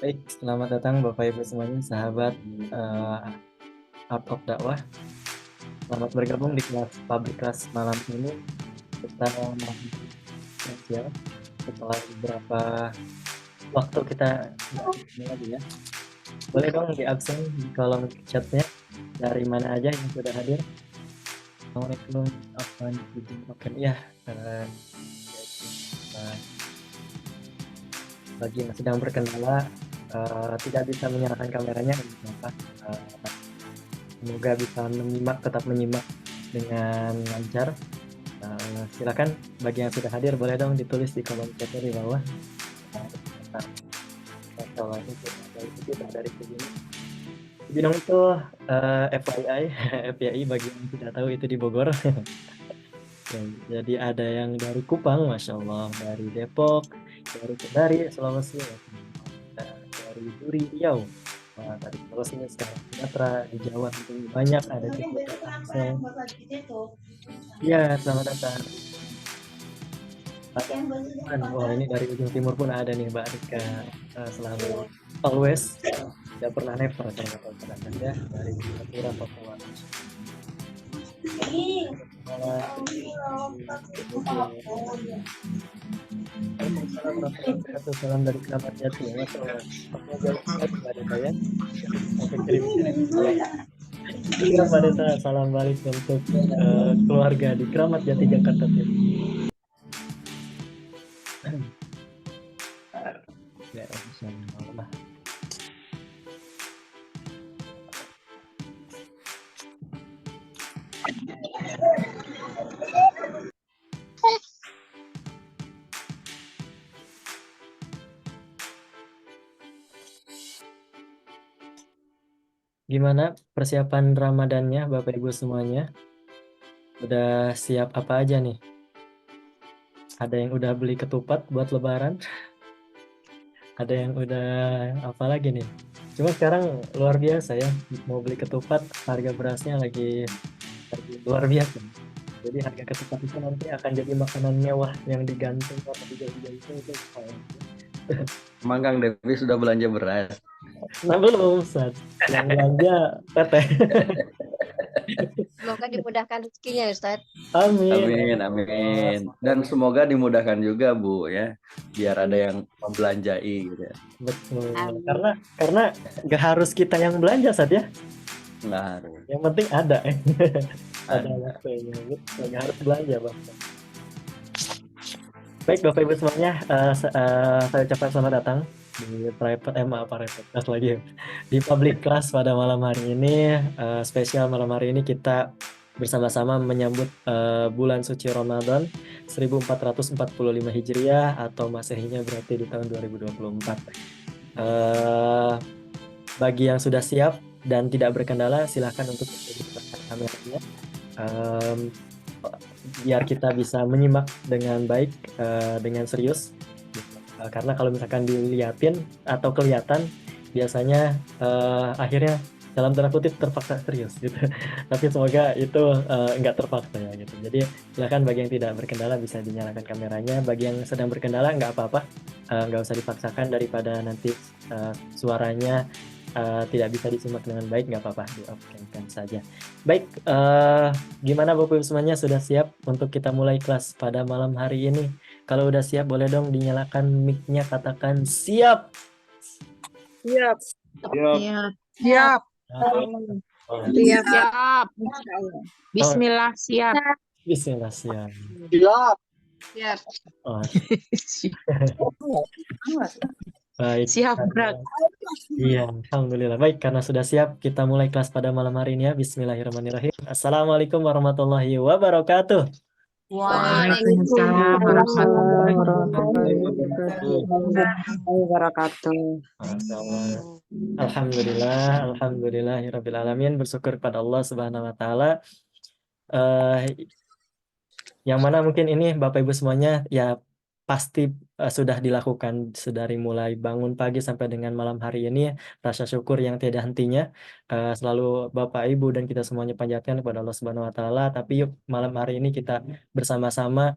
Baik, selamat datang Bapak Ibu semuanya, sahabat Art of Dakwah. Selamat bergabung di kelas public class malam ini. Kita spesial setelah beberapa waktu kita nggak ketemu lagi ya. Boleh dong di absen di kolom chatnya dari mana aja yang sudah hadir. Assalamualaikum, Afwan, Oke, ya. eh, eh, Bagi yang sedang berkendala tidak bisa menyalakan kameranya, apa? Eh, Semoga bisa tetap menyimak dengan lancar. Silakan bagi yang sudah hadir boleh dong ditulis di kolom chatnya di bawah. Nah, kalau itu dari Cibinong. Cibinong itu FYI, FYI bagi yang tidak tahu itu di Bogor. Ya, jadi ada yang dari Kupang, Masya Allah, dari Depok, dari Kendari, Sulawesi, dari Duri, Riau. Wah, dari Sulawesi sekarang Sumatera, di Jawa itu banyak ada juga Tangsel. Iya, selamat datang. Wah, ini dari ujung timur pun ada nih Mbak Rika, selalu always, tidak pernah never kalau kata orang ya, dari Singapura Papua. Waalaikumsalam warahmatullahi wabarakatuh. Salam dari Keramat Jati. Masya Allah. Papua jauh sekali Mbak Deta ya. Sampai kirim-kirim salam. Iya Mbak Deta, salam balik untuk keluarga di Keramat Jati Jakarta Timur. Ya, Insya Allah. Gimana persiapan Ramadannya Bapak Ibu semuanya? Udah siap apa aja nih? Ada yang udah beli ketupat buat Lebaran? Ada yang udah apa lagi nih? Cuma sekarang luar biasa ya, mau beli ketupat, harga berasnya lagi luar biasa. Jadi harga ketupat itu nanti akan jadi makanan mewah yang digantung atau digantung itu. Emang Kang Devi sudah belanja beras? Nah belum, Ustaz. Yang belanja teteh. Semoga dimudahkan rezekinya ya Ustaz. Amin. Amin, amin. Dan semoga dimudahkan juga Bu ya, biar ada yang membelanjai gitu ya. Betul. Amin. Karena nggak harus kita yang belanja, Ustaz ya. Nggak harus. Yang penting ada. Ada Ada. waktunya. Betul. Nggak harus belanja, Bang. Baik, Bapak Ibu semuanya, saya ucapkan selamat datang di private lagi ya. Di public class pada malam hari ini. Spesial malam hari ini kita bersama-sama menyambut bulan suci Ramadan 1445 Hijriah atau Masehinya berarti di tahun 2024. Bagi yang sudah siap dan tidak berkendala, silahkan untuk menunjukkan kameranya. Biar kita bisa menyimak dengan baik, dengan serius. Karena kalau misalkan dilihatin atau kelihatan, biasanya akhirnya dalam tanda kutip terpaksa serius gitu. Tapi semoga itu nggak terpaksa ya gitu. Jadi silakan bagi yang tidak berkendala bisa dinyalakan kameranya. Bagi yang sedang berkendala nggak apa-apa, nggak usah dipaksakan daripada nanti suaranya tidak bisa disimak dengan baik, nggak apa-apa, di-off-kan saja. Baik, gimana Bapak Ibu semuanya sudah siap untuk kita mulai kelas pada malam hari ini? Kalau udah siap boleh dong dinyalakan mic-nya, katakan siap. Siap. Siap. Siap. Oh, Siap. Bismillah siap. Bismillah, siap. Siap. Siap. Oh, baik. Siap, Brak. Iya, alhamdulillah. Baik, karena sudah siap, kita mulai kelas pada malam hari ini ya. Bismillahirrahmanirrahim. Assalamualaikum warahmatullahi wabarakatuh. Waalaikumsalam warahmatullahi wabarakatuh. Masya Allah. Alhamdulillah, alhamdulillahirabbil alamin. Bersyukur kepada Allah Subhanahu wa taala. Yang mana mungkin ini Bapak Ibu semuanya ya pasti sudah dilakukan sedari mulai bangun pagi sampai dengan malam hari ini, rasa syukur yang tiada hentinya selalu Bapak Ibu dan kita semuanya panjatkan kepada Allah Subhanahu wa taala. Tapi yuk malam hari ini kita bersama-sama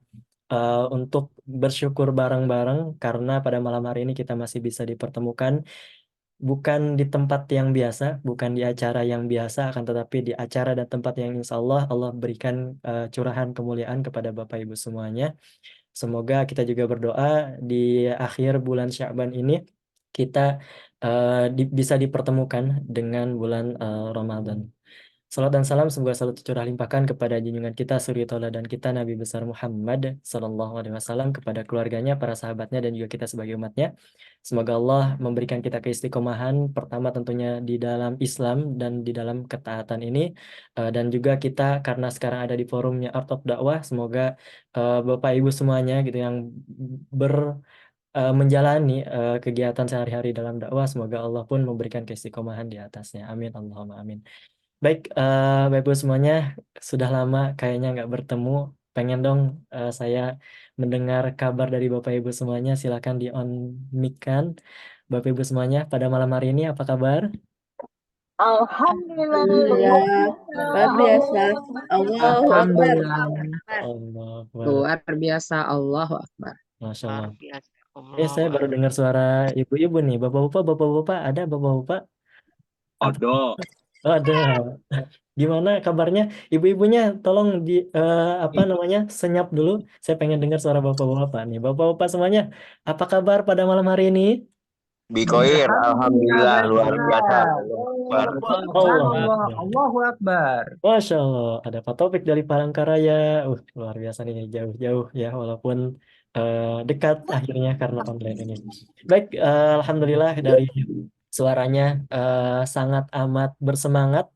untuk bersyukur bareng-bareng karena pada malam hari ini kita masih bisa dipertemukan bukan di tempat yang biasa, bukan di acara yang biasa, akan tetapi di acara dan tempat yang insya Allah Allah berikan curahan kemuliaan kepada Bapak Ibu semuanya. Semoga kita juga berdoa di akhir bulan Sya'ban ini kita bisa dipertemukan dengan bulan Ramadan. Salam dan salam semoga selalu tercurah limpahkan kepada junjungan kita suri tauladan kita Nabi besar Muhammad sallallahu alaihi wasallam, kepada keluarganya, para sahabatnya dan juga kita sebagai umatnya. Semoga Allah memberikan kita keistiqomahan pertama tentunya di dalam Islam dan di dalam ketaatan ini. Dan juga kita karena sekarang ada di forumnya Art of Dakwah, semoga Bapak Ibu semuanya gitu yang menjalani kegiatan sehari-hari dalam dakwah, semoga Allah pun memberikan keistiqomahan di atasnya. Amin Allahumma amin. Baik, Bapak Ibu semuanya, sudah lama kayaknya nggak bertemu. Pengen dong saya mendengar kabar dari Bapak Ibu semuanya. Silakan di on mic-kan. Bapak Ibu semuanya, pada malam hari ini apa kabar? Alhamdulillah. Luar biasa. Allahu Akbar. Alhamdulillah. Allah Akbar. Luar biasa. Allahu Akbar. Masya Luar Allah. biasa. Saya baru dengar suara ibu-ibu nih. Bapak-bapak, ada bapak-bapak? Ada. Oh, ada. Gimana kabarnya? Ibu-ibunya tolong apa namanya? Senyap dulu. Saya pengen dengar suara bapak-bapak nih. Bapak-bapak semuanya, apa kabar pada malam hari ini? Bikoir, alhamdulillah luar biasa. Allahu Akbar. Masya Allah, ada Pak Taufik dari Palangkaraya. Luar biasa nih, jauh-jauh ya, walaupun dekat akhirnya karena online ini. Baik, alhamdulillah dari suaranya sangat amat bersemangat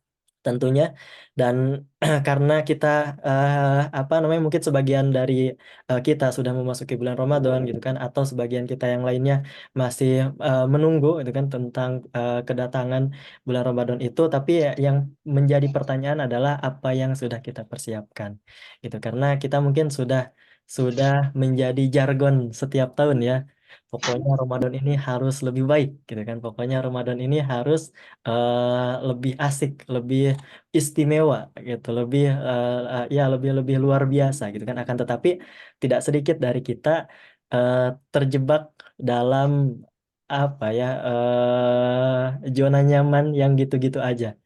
tentunya, dan karena kita apa namanya, mungkin sebagian dari kita sudah memasuki bulan Ramadan gitu kan, atau sebagian kita yang lainnya masih menunggu gitu kan tentang kedatangan bulan Ramadan itu, tapi yang menjadi pertanyaan adalah apa yang sudah kita persiapkan gitu, karena kita mungkin sudah menjadi jargon setiap tahun ya. Pokoknya Ramadan ini harus lebih baik gitu kan. Pokoknya Ramadan ini harus lebih asik, lebih istimewa gitu, lebih ya lebih lebih luar biasa gitu kan. Akan tetapi tidak sedikit dari kita eh, terjebak dalam apa ya, zona nyaman yang gitu-gitu aja.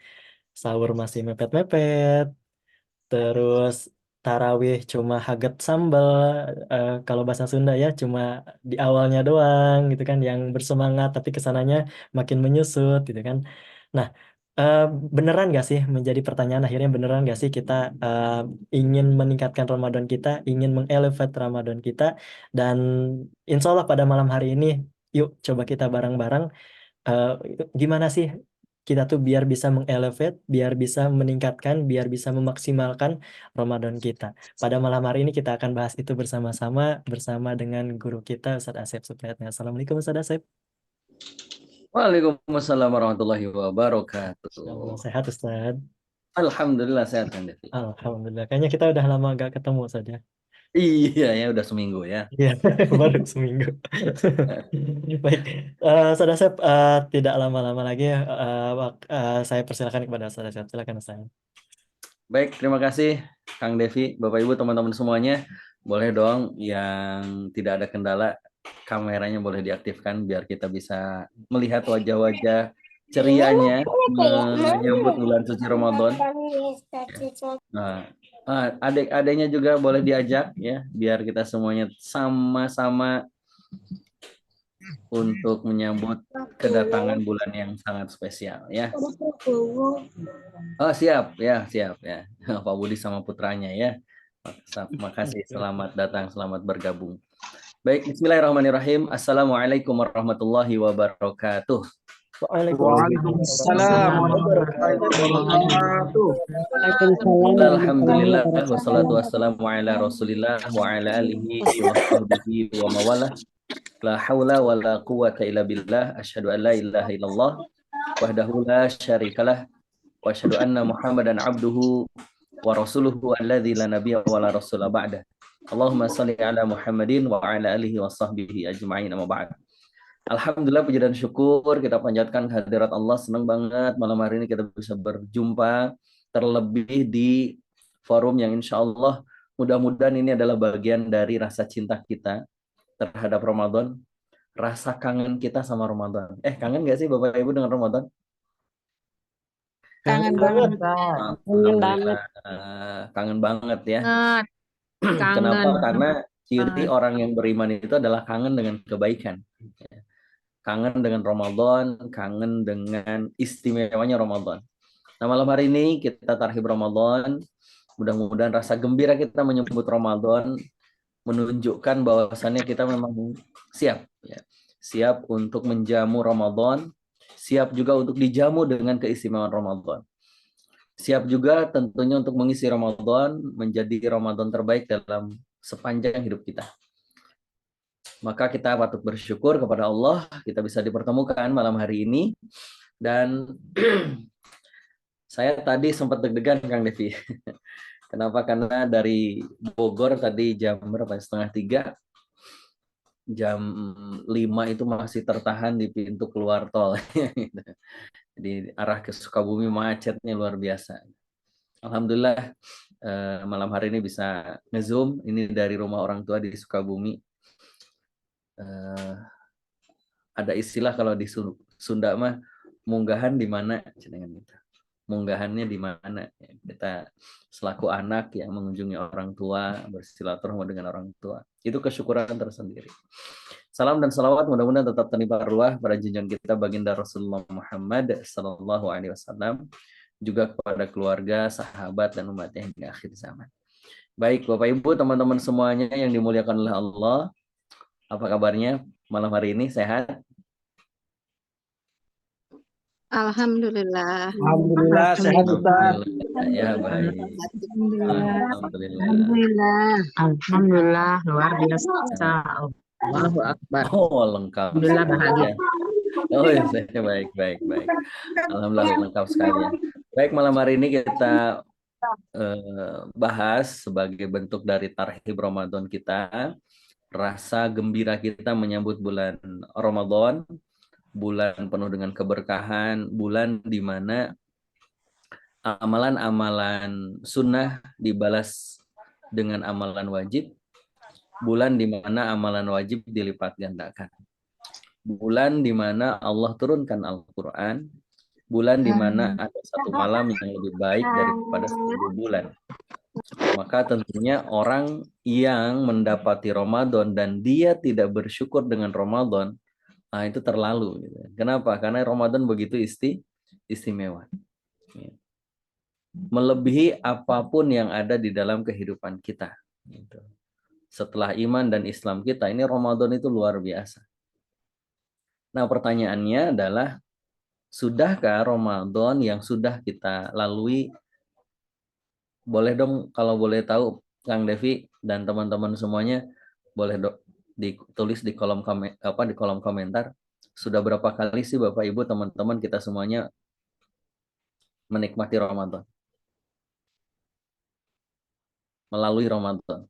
Sahur masih mepet-mepet, terus tarawih cuma haget sambal, kalau bahasa Sunda ya, cuma di awalnya doang gitu kan yang bersemangat, tapi kesananya makin menyusut gitu kan. Nah, eh, beneran gak sih, menjadi pertanyaan akhirnya, beneran gak sih kita ingin meningkatkan Ramadan kita, ingin mengelevate Ramadan kita, dan insya Allah pada malam hari ini yuk coba kita bareng-bareng eh, gimana sih kita tuh biar bisa mengelevate, biar bisa meningkatkan, biar bisa memaksimalkan Ramadan kita. Pada malam hari ini kita akan bahas itu bersama-sama bersama dengan guru kita Ustadz Asep Supriyatna. Assalamualaikum Ustadz Asep. Waalaikumsalam warahmatullahi wabarakatuh. Allah, sehat Ustadz. Alhamdulillah sehat kan Devi. Alhamdulillah. Kayaknya kita udah lama gak ketemu saja. Iya ya, udah seminggu ya. Iya, baru seminggu. Baik, Ustadz Asep, tidak lama-lama lagi, saya persilakan kepada Ustadz Asep. Silakan Ustadz. Baik, terima kasih Kang Devi, Bapak Ibu, teman-teman semuanya. Boleh dong yang tidak ada kendala, kameranya boleh diaktifkan biar kita bisa melihat wajah-wajah cerianya menyambut bulan suci Ramadan. Nah, adik-adiknya juga boleh diajak ya, biar kita semuanya sama-sama untuk menyambut kedatangan bulan yang sangat spesial ya. Oh siap ya. Pak Budi sama putranya ya. Makasih, selamat datang, selamat bergabung. Baik, bismillahirrahmanirrahim. Assalamualaikum warahmatullahi wabarakatuh. Waalaikumsalam warahmatullahi wabarakatuh. Alhamdulillah wassalatu wassalamu ala Rasulillah wa ala alihi wa sahbihi wa mawalah. La haula wa la quwwata illa billah. Asyhadu an la ilaha illallah wahdahu la syarikalah wa asyhadu anna Muhammadan abduhu wa rasuluhu alladzi la nabiyya wa la rasula ba'da. Allahumma shalli ala Muhammadin wa ala alihi wa sahbihi ajma'in, amma ba'd. Alhamdulillah, puji dan syukur kita panjatkan kehadirat Allah. Senang banget malam hari ini kita bisa berjumpa, terlebih di forum yang insya Allah Mudah-mudahan ini adalah bagian dari rasa cinta kita terhadap Ramadan, rasa kangen kita sama Ramadan. Kangen nggak sih Bapak Ibu dengan Ramadan? Kangen banget, banget. Ustaz. Kangen banget. Kangen banget ya. Banget. Kenapa? Kangen. Karena ciri orang yang beriman itu adalah kangen dengan kebaikan. Kangen dengan Ramadan, kangen dengan istimewanya Ramadan. Nah, malam hari ini kita tarhib Ramadan. Mudah-mudahan rasa gembira kita menyambut Ramadan menunjukkan bahwasannya kita memang siap, ya. Siap untuk menjamu Ramadan, siap juga untuk dijamu dengan keistimewaan Ramadan. Siap juga tentunya untuk mengisi Ramadan menjadi Ramadan terbaik dalam sepanjang hidup kita. Maka kita patut bersyukur kepada Allah kita bisa dipertemukan malam hari ini. Dan saya tadi sempat deg-degan Kang Devi. Kenapa? Karena dari Bogor tadi jam berapa? Setengah 3, jam 5 itu masih tertahan di pintu keluar tol. Jadi arah ke Sukabumi macetnya luar biasa. Alhamdulillah malam hari ini bisa nge-zoom ini dari rumah orang tua di Sukabumi. Ada istilah kalau di Sunda mah munggahan di mana, munggahannya di mana. Kita selaku anak yang mengunjungi orang tua, bersilaturahmi dengan orang tua, itu kesyukuran tersendiri. Salam dan salawat mudah-mudahan tetap terlimpah ruah pada junjungan kita baginda Rasulullah Muhammad sallallahu alaihi wasallam, juga kepada keluarga, sahabat dan umatnya hingga akhir zaman. Baik Bapak Ibu, teman-teman semuanya yang dimuliakan oleh Allah, apa kabarnya malam hari ini? Sehat? Alhamdulillah. Alhamdulillah sehat Ustaz. Alhamdulillah. Ya baik. Alhamdulillah. Alhamdulillah. Alhamdulillah, luar biasa. Allahu Akbar. Oh lengkap. Alhamdulillah bahagia. Oh ya, baik. Alhamdulillah lengkap sekali ya. Baik, malam hari ini kita bahas sebagai bentuk dari tarhib Ramadan kita, rasa gembira kita menyambut bulan Ramadan, bulan penuh dengan keberkahan, bulan di mana amalan-amalan sunnah dibalas dengan amalan wajib, bulan di mana amalan wajib dilipat gandakan, bulan di mana Allah turunkan Al-Quran, bulan di mana ada satu malam yang lebih baik daripada 1000 bulan. Maka tentunya orang yang mendapati Ramadan dan dia tidak bersyukur dengan Ramadan, itu terlalu. Kenapa? Karena Ramadan begitu istimewa. Melebihi apapun yang ada di dalam kehidupan kita. Setelah iman dan Islam kita, ini Ramadan itu luar biasa. Nah, pertanyaannya adalah, sudahkah Ramadan yang sudah kita lalui, boleh dong kalau boleh tahu Kang Devi dan teman-teman semuanya, boleh ditulis di kolom komentar, sudah berapa kali sih Bapak Ibu teman-teman kita semuanya menikmati Ramadan, melalui Ramadan?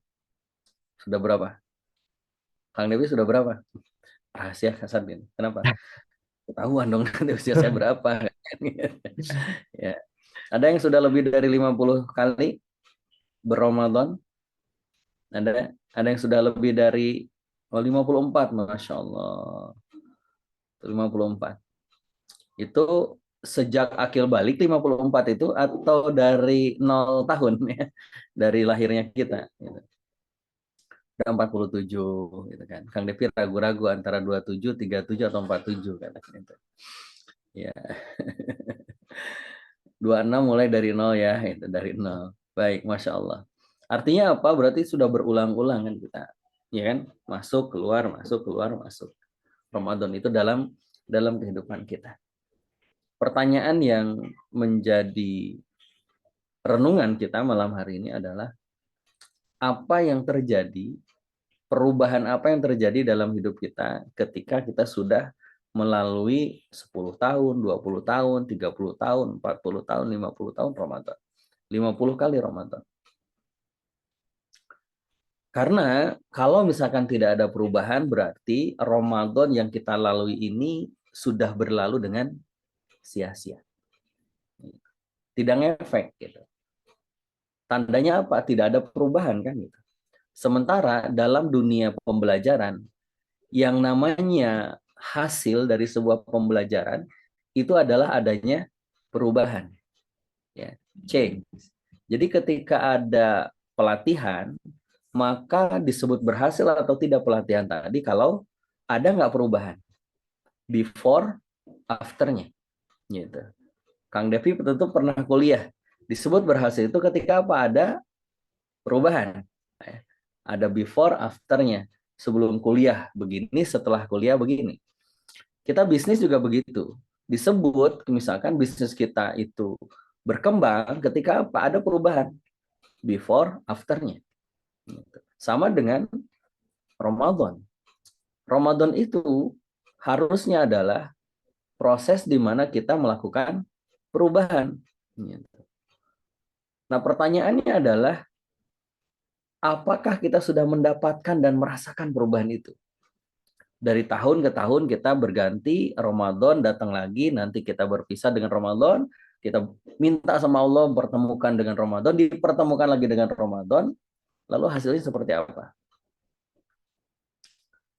Sudah berapa? Kang Devi sudah berapa? Rahasia kasar ini. Kenapa? Ketahuan dong nanti usia saya berapa. Ya. Ada yang sudah lebih dari 50 kali berRamadan? Ada yang sudah lebih dari 54, Masya Allah. 54. Itu sejak akil balik 54 itu atau dari 0 tahun ya, dari lahirnya kita gitu. Udah 47 gitu kan. Kang Devi ragu-ragu antara 27, 37 atau 47 katakan itu. Ya. 26 mulai dari 0 ya, itu dari 0. Baik, Masya Allah. Artinya apa? Berarti sudah berulang-ulang kan kita. Ya kan? Masuk, keluar, masuk, keluar, masuk. Ramadan itu dalam kehidupan kita. Pertanyaan yang menjadi renungan kita malam hari ini adalah, apa yang terjadi, perubahan apa yang terjadi dalam hidup kita ketika kita sudah melalui 10 tahun, 20 tahun, 30 tahun, 40 tahun, 50 tahun Ramadan. 50 kali Ramadan. Karena kalau misalkan tidak ada perubahan, berarti Ramadan yang kita lalui ini sudah berlalu dengan sia-sia. Tidak ngefek gitu. Tandanya apa? Tidak ada perubahan kan gitu. Sementara dalam dunia pembelajaran, yang namanya hasil dari sebuah pembelajaran itu adalah adanya perubahan, ya, change. Jadi ketika ada pelatihan, maka disebut berhasil atau tidak pelatihan tadi kalau ada nggak perubahan before afternya, gitu. Kang Devi tentu pernah kuliah. Disebut berhasil itu ketika apa? Ada perubahan. Ada before afternya. Sebelum kuliah begini, setelah kuliah begini. Kita bisnis juga begitu. Disebut misalkan bisnis kita itu berkembang ketika apa? Ada perubahan before afternya. Sama dengan Ramadan. Ramadan itu harusnya adalah proses di mana kita melakukan perubahan. Nah, pertanyaannya adalah apakah kita sudah mendapatkan dan merasakan perubahan itu? Dari tahun ke tahun kita berganti, Ramadan datang lagi, nanti kita berpisah dengan Ramadan, kita minta sama Allah mempertemukan dengan Ramadan, dipertemukan lagi dengan Ramadan, lalu hasilnya seperti apa?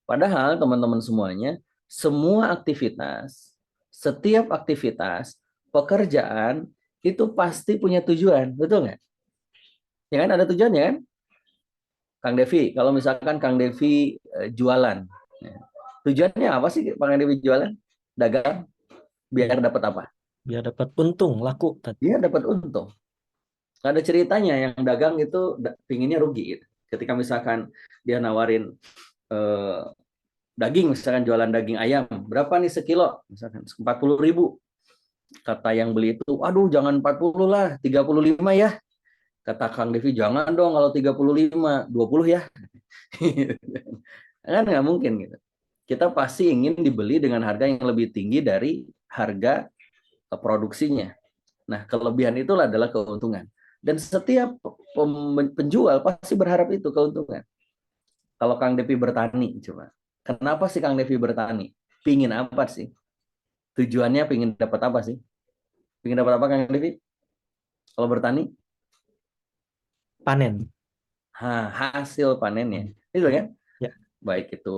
Padahal teman-teman semuanya, semua aktivitas, setiap aktivitas, pekerjaan, itu pasti punya tujuan, betul nggak? Ya kan, ada tujuannya kan? Kang Devi, kalau misalkan Kang Devi jualan, tujuannya apa sih Kang Devi jualan? Dagang, biar dapat apa? Biar dapat untung, laku. Dia dapat untung. Nggak ada ceritanya yang dagang itu pinginnya rugi. Gitu. Ketika misalkan dia nawarin daging, misalkan jualan daging ayam, berapa nih sekilo? Misalkan 40.000. Kata yang beli itu, aduh jangan 40 lah, 35 ya. Kata Kang Devi, jangan dong kalau 35, 20 ya. Kan nggak mungkin gitu. Kita pasti ingin dibeli dengan harga yang lebih tinggi dari harga produksinya. Nah, kelebihan itulah adalah keuntungan. Dan setiap penjual pasti berharap itu keuntungan. Kalau Kang Devi bertani, coba. Kenapa sih Kang Devi bertani? Pingin apa sih? Tujuannya pingin dapat apa sih? Pingin dapat apa Kang Devi? Kalau bertani? Panen. Hasil panennya. Itu kan? Ya. Baik itu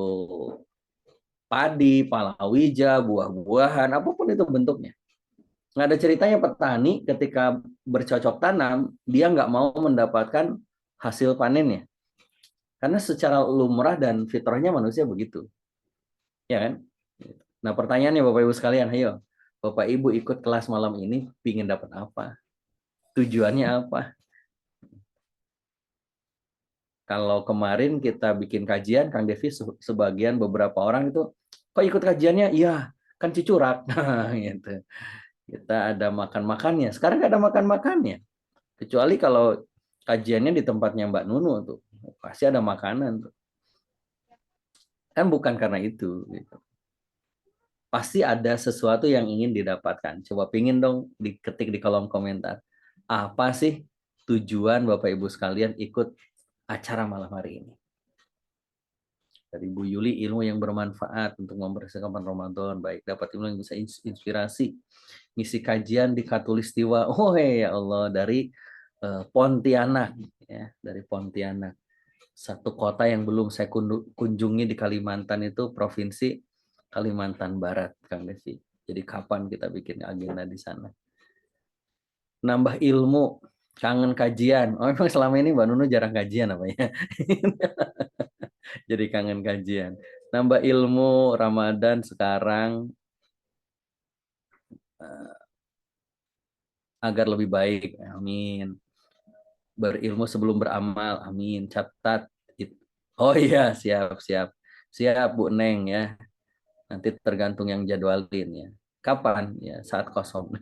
padi, palawija, buah-buahan, apapun itu bentuknya. Nggak ada ceritanya petani ketika bercocok tanam, dia nggak mau mendapatkan hasil panennya. Karena secara lumrah dan fitrahnya manusia begitu. Ya kan? Nah pertanyaannya Bapak Ibu sekalian, ayo. Bapak Ibu ikut kelas malam ini, pingin dapat apa? Tujuannya apa? Kalau kemarin kita bikin kajian, Kang Devi sebagian beberapa orang itu, kok ikut kajiannya? Iya, kan cucurak. Gitu. Kita ada makan-makannya. Sekarang nggak ada makan-makannya. Kecuali kalau kajiannya di tempatnya Mbak Nunu tuh, pasti ada makanan tuh. Kan bukan karena itu. Gitu. Pasti ada sesuatu yang ingin didapatkan. Coba pingin dong diketik di kolom komentar. Apa sih tujuan Bapak Ibu sekalian ikut acara malam hari ini? Dari Bu Yuli, ilmu yang bermanfaat untuk membersihkan Ramadan. Baik, dapat ilmu yang bisa inspirasi. Ngisi kajian di Katulistiwa. Oh ya Allah, dari Pontianak. Ya, dari Pontianak. Satu kota yang belum saya kunjungi di Kalimantan itu Provinsi Kalimantan Barat, Kang Devi. Jadi kapan kita bikin agenda di sana? Nambah ilmu, kangen kajian. Oh, memang selama ini Mbak Nunu jarang kajian apa ya? Jadi kangen kajian. Nambah ilmu Ramadan sekarang agar lebih baik. Amin. Berilmu sebelum beramal. Amin. Catat. Oh iya, siap. Siap Bu Neng ya. Nanti tergantung yang jadwalin ya. Kapan? Ya saat kosong.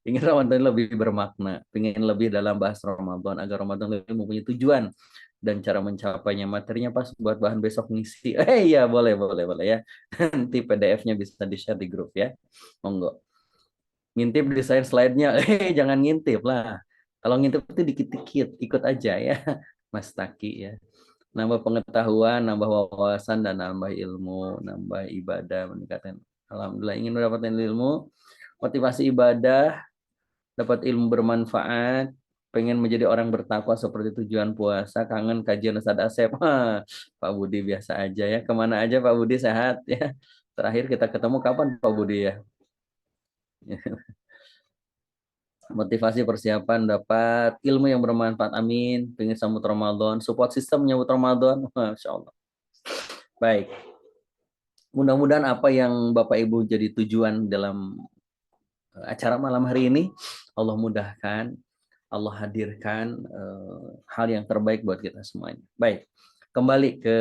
Ingin Ramadan lebih bermakna. Ingin lebih dalam bahas Ramadan. Agar Ramadan lebih mempunyai tujuan. Dan cara mencapainya, materinya pas buat bahan besok ngisi. Iya boleh ya. Nanti PDF-nya bisa di-share di grup ya. Monggo. Ngintip desain slide-nya. Jangan ngintip lah. Kalau ngintip itu dikit-dikit. Ikut aja ya. Mas Taki ya. Nambah pengetahuan, nambah wawasan, dan nambah ilmu, nambah ibadah, meningkatkan. Alhamdulillah ingin mendapatkan ilmu, motivasi ibadah, dapat ilmu bermanfaat, pengen menjadi orang bertakwa seperti tujuan puasa, kangen kajian Ustadz Asep. Pak Budi biasa aja ya. Kemana aja Pak Budi, sehat ya. Terakhir kita ketemu kapan Pak Budi ya? Motivasi persiapan dapat ilmu yang bermanfaat, amin. Pengen sambut Ramadan, support sistem menyambut Ramadan, Masya Allah. Baik, mudah-mudahan apa yang Bapak Ibu jadi tujuan dalam acara malam hari ini, Allah mudahkan, Allah hadirkan hal yang terbaik buat kita semuanya. Baik, kembali ke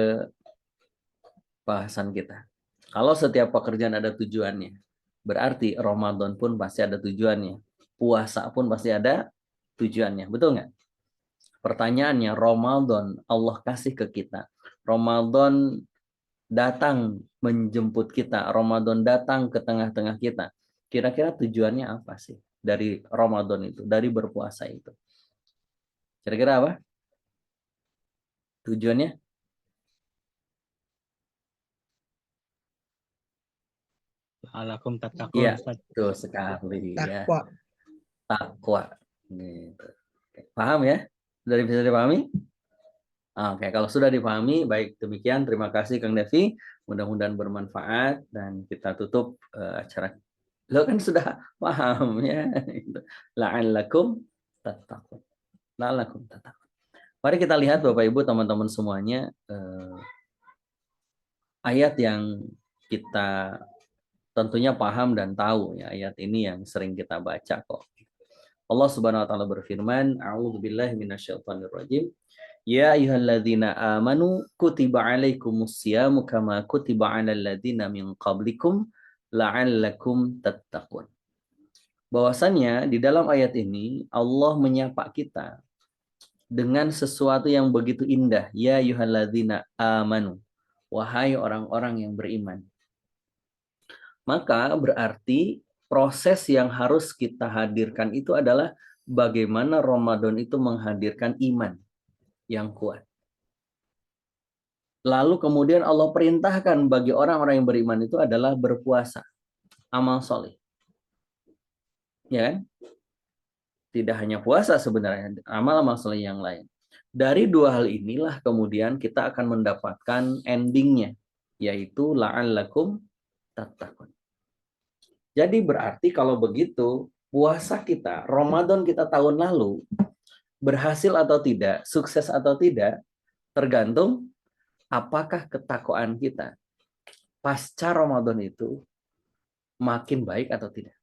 bahasan kita. Kalau setiap pekerjaan ada tujuannya, berarti Ramadan pun pasti ada tujuannya. Puasa pun pasti ada tujuannya, betul nggak? Pertanyaannya, Ramadan Allah kasih ke kita. Ramadan datang menjemput kita. Ramadan datang ke tengah-tengah kita. Kira-kira tujuannya apa sih dari Ramadan itu, dari berpuasa itu? Kira-kira apa? Tujuannya? Alakum tattaqun. Iya, betul sekali ya. Takwa. Gitu. Paham ya? Sudah bisa dipahami? Oke, kalau sudah dipahami, baik demikian. Terima kasih Kang Devi. Mudah-mudahan bermanfaat dan kita tutup acara. Lo kan sudah paham ya. La'allakum tattaqun. La'allakum tattaqun. Mari kita lihat Bapak Ibu teman-teman semuanya ayat yang kita tentunya paham dan tahu ya, ayat ini yang sering kita baca kok. Allah Subhanahu wa taala berfirman, A'udzubillahi minasyaitonirrajim. Ya ayyuhalladzina amanu kutiba alaikumusyamu kama kutiba 'alal ladzina min qablikum la'allakum tattaqun. Bahwasannya di dalam ayat ini Allah menyapa kita dengan sesuatu yang begitu indah. Ya ayyuhalladzina amanu. Wahai orang-orang yang beriman. Maka berarti proses yang harus kita hadirkan itu adalah bagaimana Ramadan itu menghadirkan iman yang kuat. Lalu kemudian Allah perintahkan bagi orang-orang yang beriman itu adalah berpuasa, amal soleh. Ya kan? Tidak hanya puasa sebenarnya, amal-amal soleh yang lain. Dari dua hal inilah kemudian kita akan mendapatkan endingnya, yaitu la'allakum tattaqun. Jadi berarti kalau begitu, puasa kita, Ramadan kita tahun lalu, berhasil atau tidak, sukses atau tidak, tergantung apakah ketakwaan kita pasca Ramadan itu makin baik atau tidak.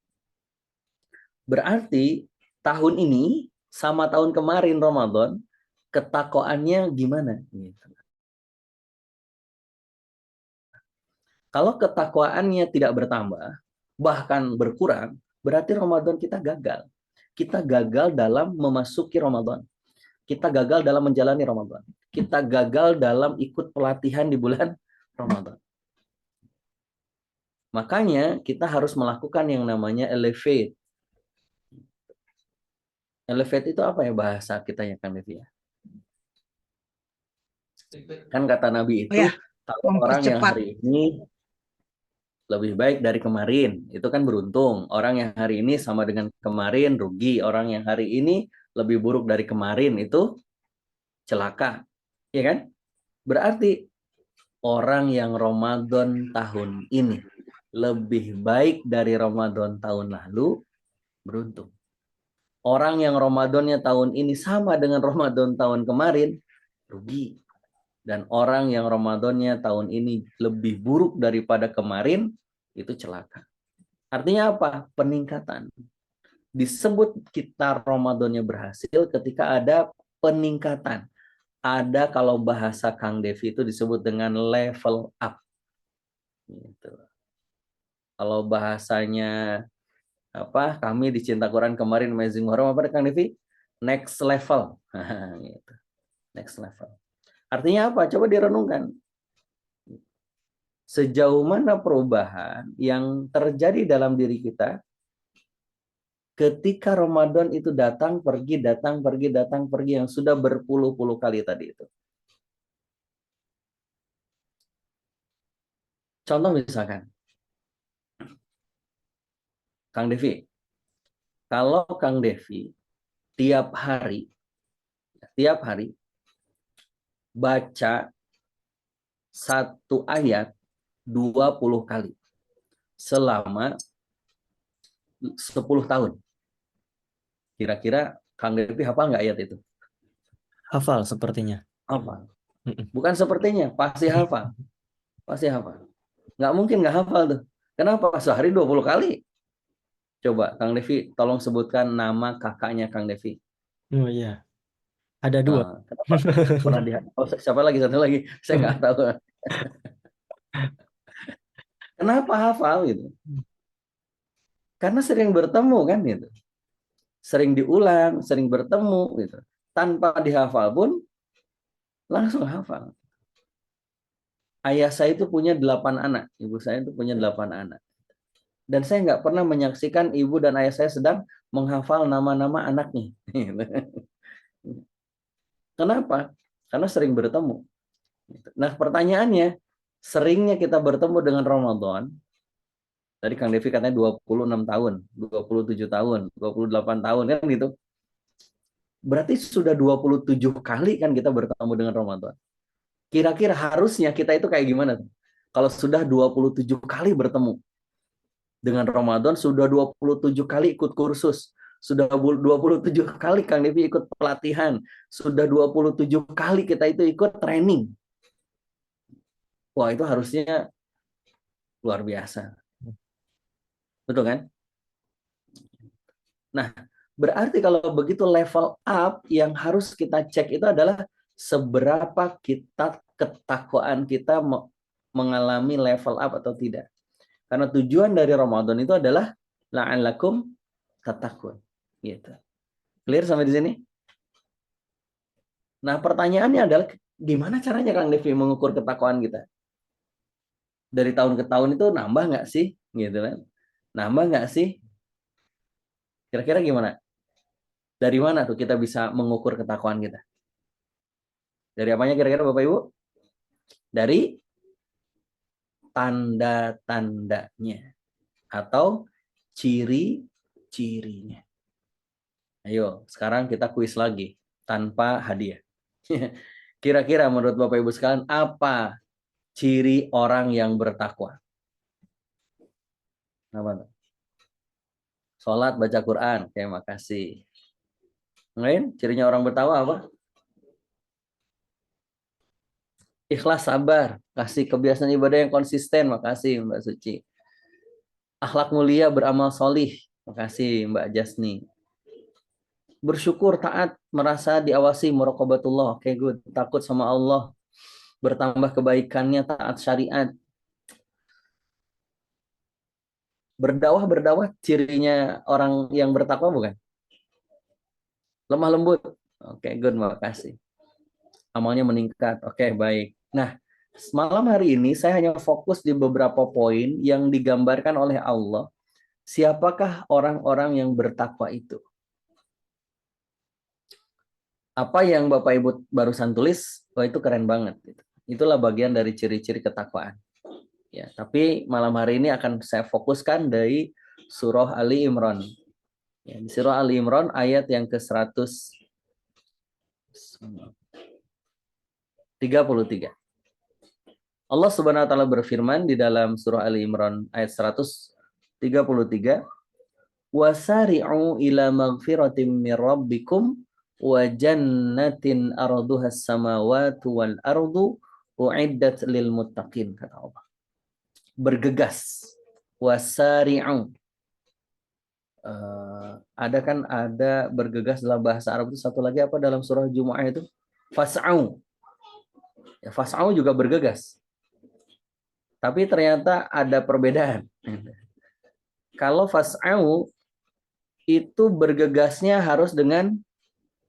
Berarti tahun ini sama tahun kemarin Ramadan, ketakwaannya gimana? Kalau ketakwaannya tidak bertambah, bahkan berkurang, berarti Ramadan kita gagal. Kita gagal dalam memasuki Ramadan. Kita gagal dalam menjalani Ramadan. Kita gagal dalam ikut pelatihan di bulan Ramadan. Makanya kita harus melakukan yang namanya elevate. Elevate itu apa ya bahasa kita ya Kang Devi ya? Kan kata Nabi itu, kalau orang yang hari ini lebih baik dari kemarin, itu kan beruntung. Orang yang hari ini sama dengan kemarin rugi. Orang yang hari ini lebih buruk dari kemarin itu celaka. Ya kan? Berarti orang yang Ramadan tahun ini lebih baik dari Ramadan tahun lalu, beruntung. Orang yang Ramadannya tahun ini sama dengan Ramadan tahun kemarin, rugi. Dan orang yang Ramadannya tahun ini lebih buruk daripada kemarin, itu celaka. Artinya apa? Peningkatan. Disebut kita Ramadannya berhasil ketika ada peningkatan. Ada kalau bahasa Kang Devi itu disebut dengan level up. Gitu. Kalau bahasanya apa? Kami di Cinta Quran kemarin Amazing Muharram apa Kang Devi? Next level. Gitu. Next level. Artinya apa? Coba direnungkan. Sejauh mana perubahan yang terjadi dalam diri kita ketika Ramadan itu datang, pergi, datang, pergi, datang, pergi yang sudah berpuluh-puluh kali tadi itu. Contoh misalkan, Kang Devi, kalau Kang Devi tiap hari baca satu ayat 20 kali selama 10 tahun. Kira-kira Kang Devi hafal nggak ayat itu? Hafal sepertinya. Hafal. Mm-mm. Bukan sepertinya, pasti hafal. Pasti hafal. Nggak mungkin nggak hafal tuh. Kenapa? Sehari 20 kali. Coba Kang Devi tolong sebutkan nama kakaknya Kang Devi. Oh iya. Ada 2. Kenapa? Pernah siapa lagi? Satu lagi. Saya nggak tahu. Kenapa hafal gitu? Karena sering bertemu kan gitu. Sering diulang, sering bertemu gitu. Tanpa dihafal pun langsung hafal. Ayah saya itu punya 8 anak. Ibu saya itu punya 8 anak. Dan saya nggak pernah menyaksikan ibu dan ayah saya sedang menghafal nama-nama anaknya. Kenapa? Karena sering bertemu. Nah pertanyaannya, seringnya kita bertemu dengan Ramadan, tadi Kang Devi katanya 26 tahun, 27 tahun, 28 tahun kan gitu. Berarti sudah 27 kali kan kita bertemu dengan Ramadan. Kira-kira harusnya kita itu kayak gimana tuh? Kalau sudah 27 kali bertemu dengan Ramadan, sudah 27 kali ikut kursus, sudah 27 kali Kang Devi ikut pelatihan, sudah 27 kali kita itu ikut training. Wah, itu harusnya luar biasa. Betul kan? Nah, berarti kalau begitu level up yang harus kita cek itu adalah seberapa ketakwaan kita mengalami level up atau tidak. Karena tujuan dari Ramadan itu adalah la'allakum tattaqun. Gitu. Clear sampai di sini? Nah, pertanyaannya adalah gimana caranya Kang Devi mengukur ketakwaan kita? Dari tahun ke tahun itu nambah nggak sih? Gitu kan? Nambah nggak sih? Kira-kira gimana? Dari mana tuh kita bisa mengukur ketakwaan kita? Dari apanya kira-kira Bapak Ibu? Dari tanda-tandanya atau ciri-cirinya. Ayo, sekarang kita kuis lagi tanpa hadiah. Kira-kira menurut Bapak Ibu sekalian apa ciri orang yang bertakwa? Apa tuh? Sholat, baca Quran. Oke, makasih. Lain, cirinya orang bertakwa apa? Ikhlas, sabar, kasih kebiasaan ibadah yang konsisten. Makasih Mbak Suci. Akhlak mulia, beramal solih. Makasih Mbak Jasni. Bersyukur, taat, merasa diawasi, muraqabatullah. Oke, good. Takut sama Allah. Bertambah kebaikannya, taat syariat. Berdakwah, cirinya orang yang bertakwa bukan? Lemah lembut. Oke, good. Makasih. Amalnya meningkat. Oke, baik. Nah, malam hari ini saya hanya fokus di beberapa poin yang digambarkan oleh Allah. Siapakah orang-orang yang bertakwa itu? Apa yang Bapak Ibu barusan tulis, wah itu keren banget. Itulah bagian dari ciri-ciri ketakwaan. Ya, tapi malam hari ini akan saya fokuskan dari surah Ali Imran. Ya, di surah Ali Imran ayat yang ke-133. Allah Subhanahu wa taala berfirman di dalam surah Ali Imran ayat 133, "Wasari'u ila maghfiratin mir rabbikum wa jannatin arduhas samawati wal ardu uiddat lil muttaqin," kata Allah. Bergegas. Wasari'u. Ada bergegas dalam bahasa Arab itu, satu lagi apa dalam surah Jumu'ah itu? Fas'au. Ya, fas'au juga bergegas. Tapi ternyata ada perbedaan. Kalau fas'au itu bergegasnya harus dengan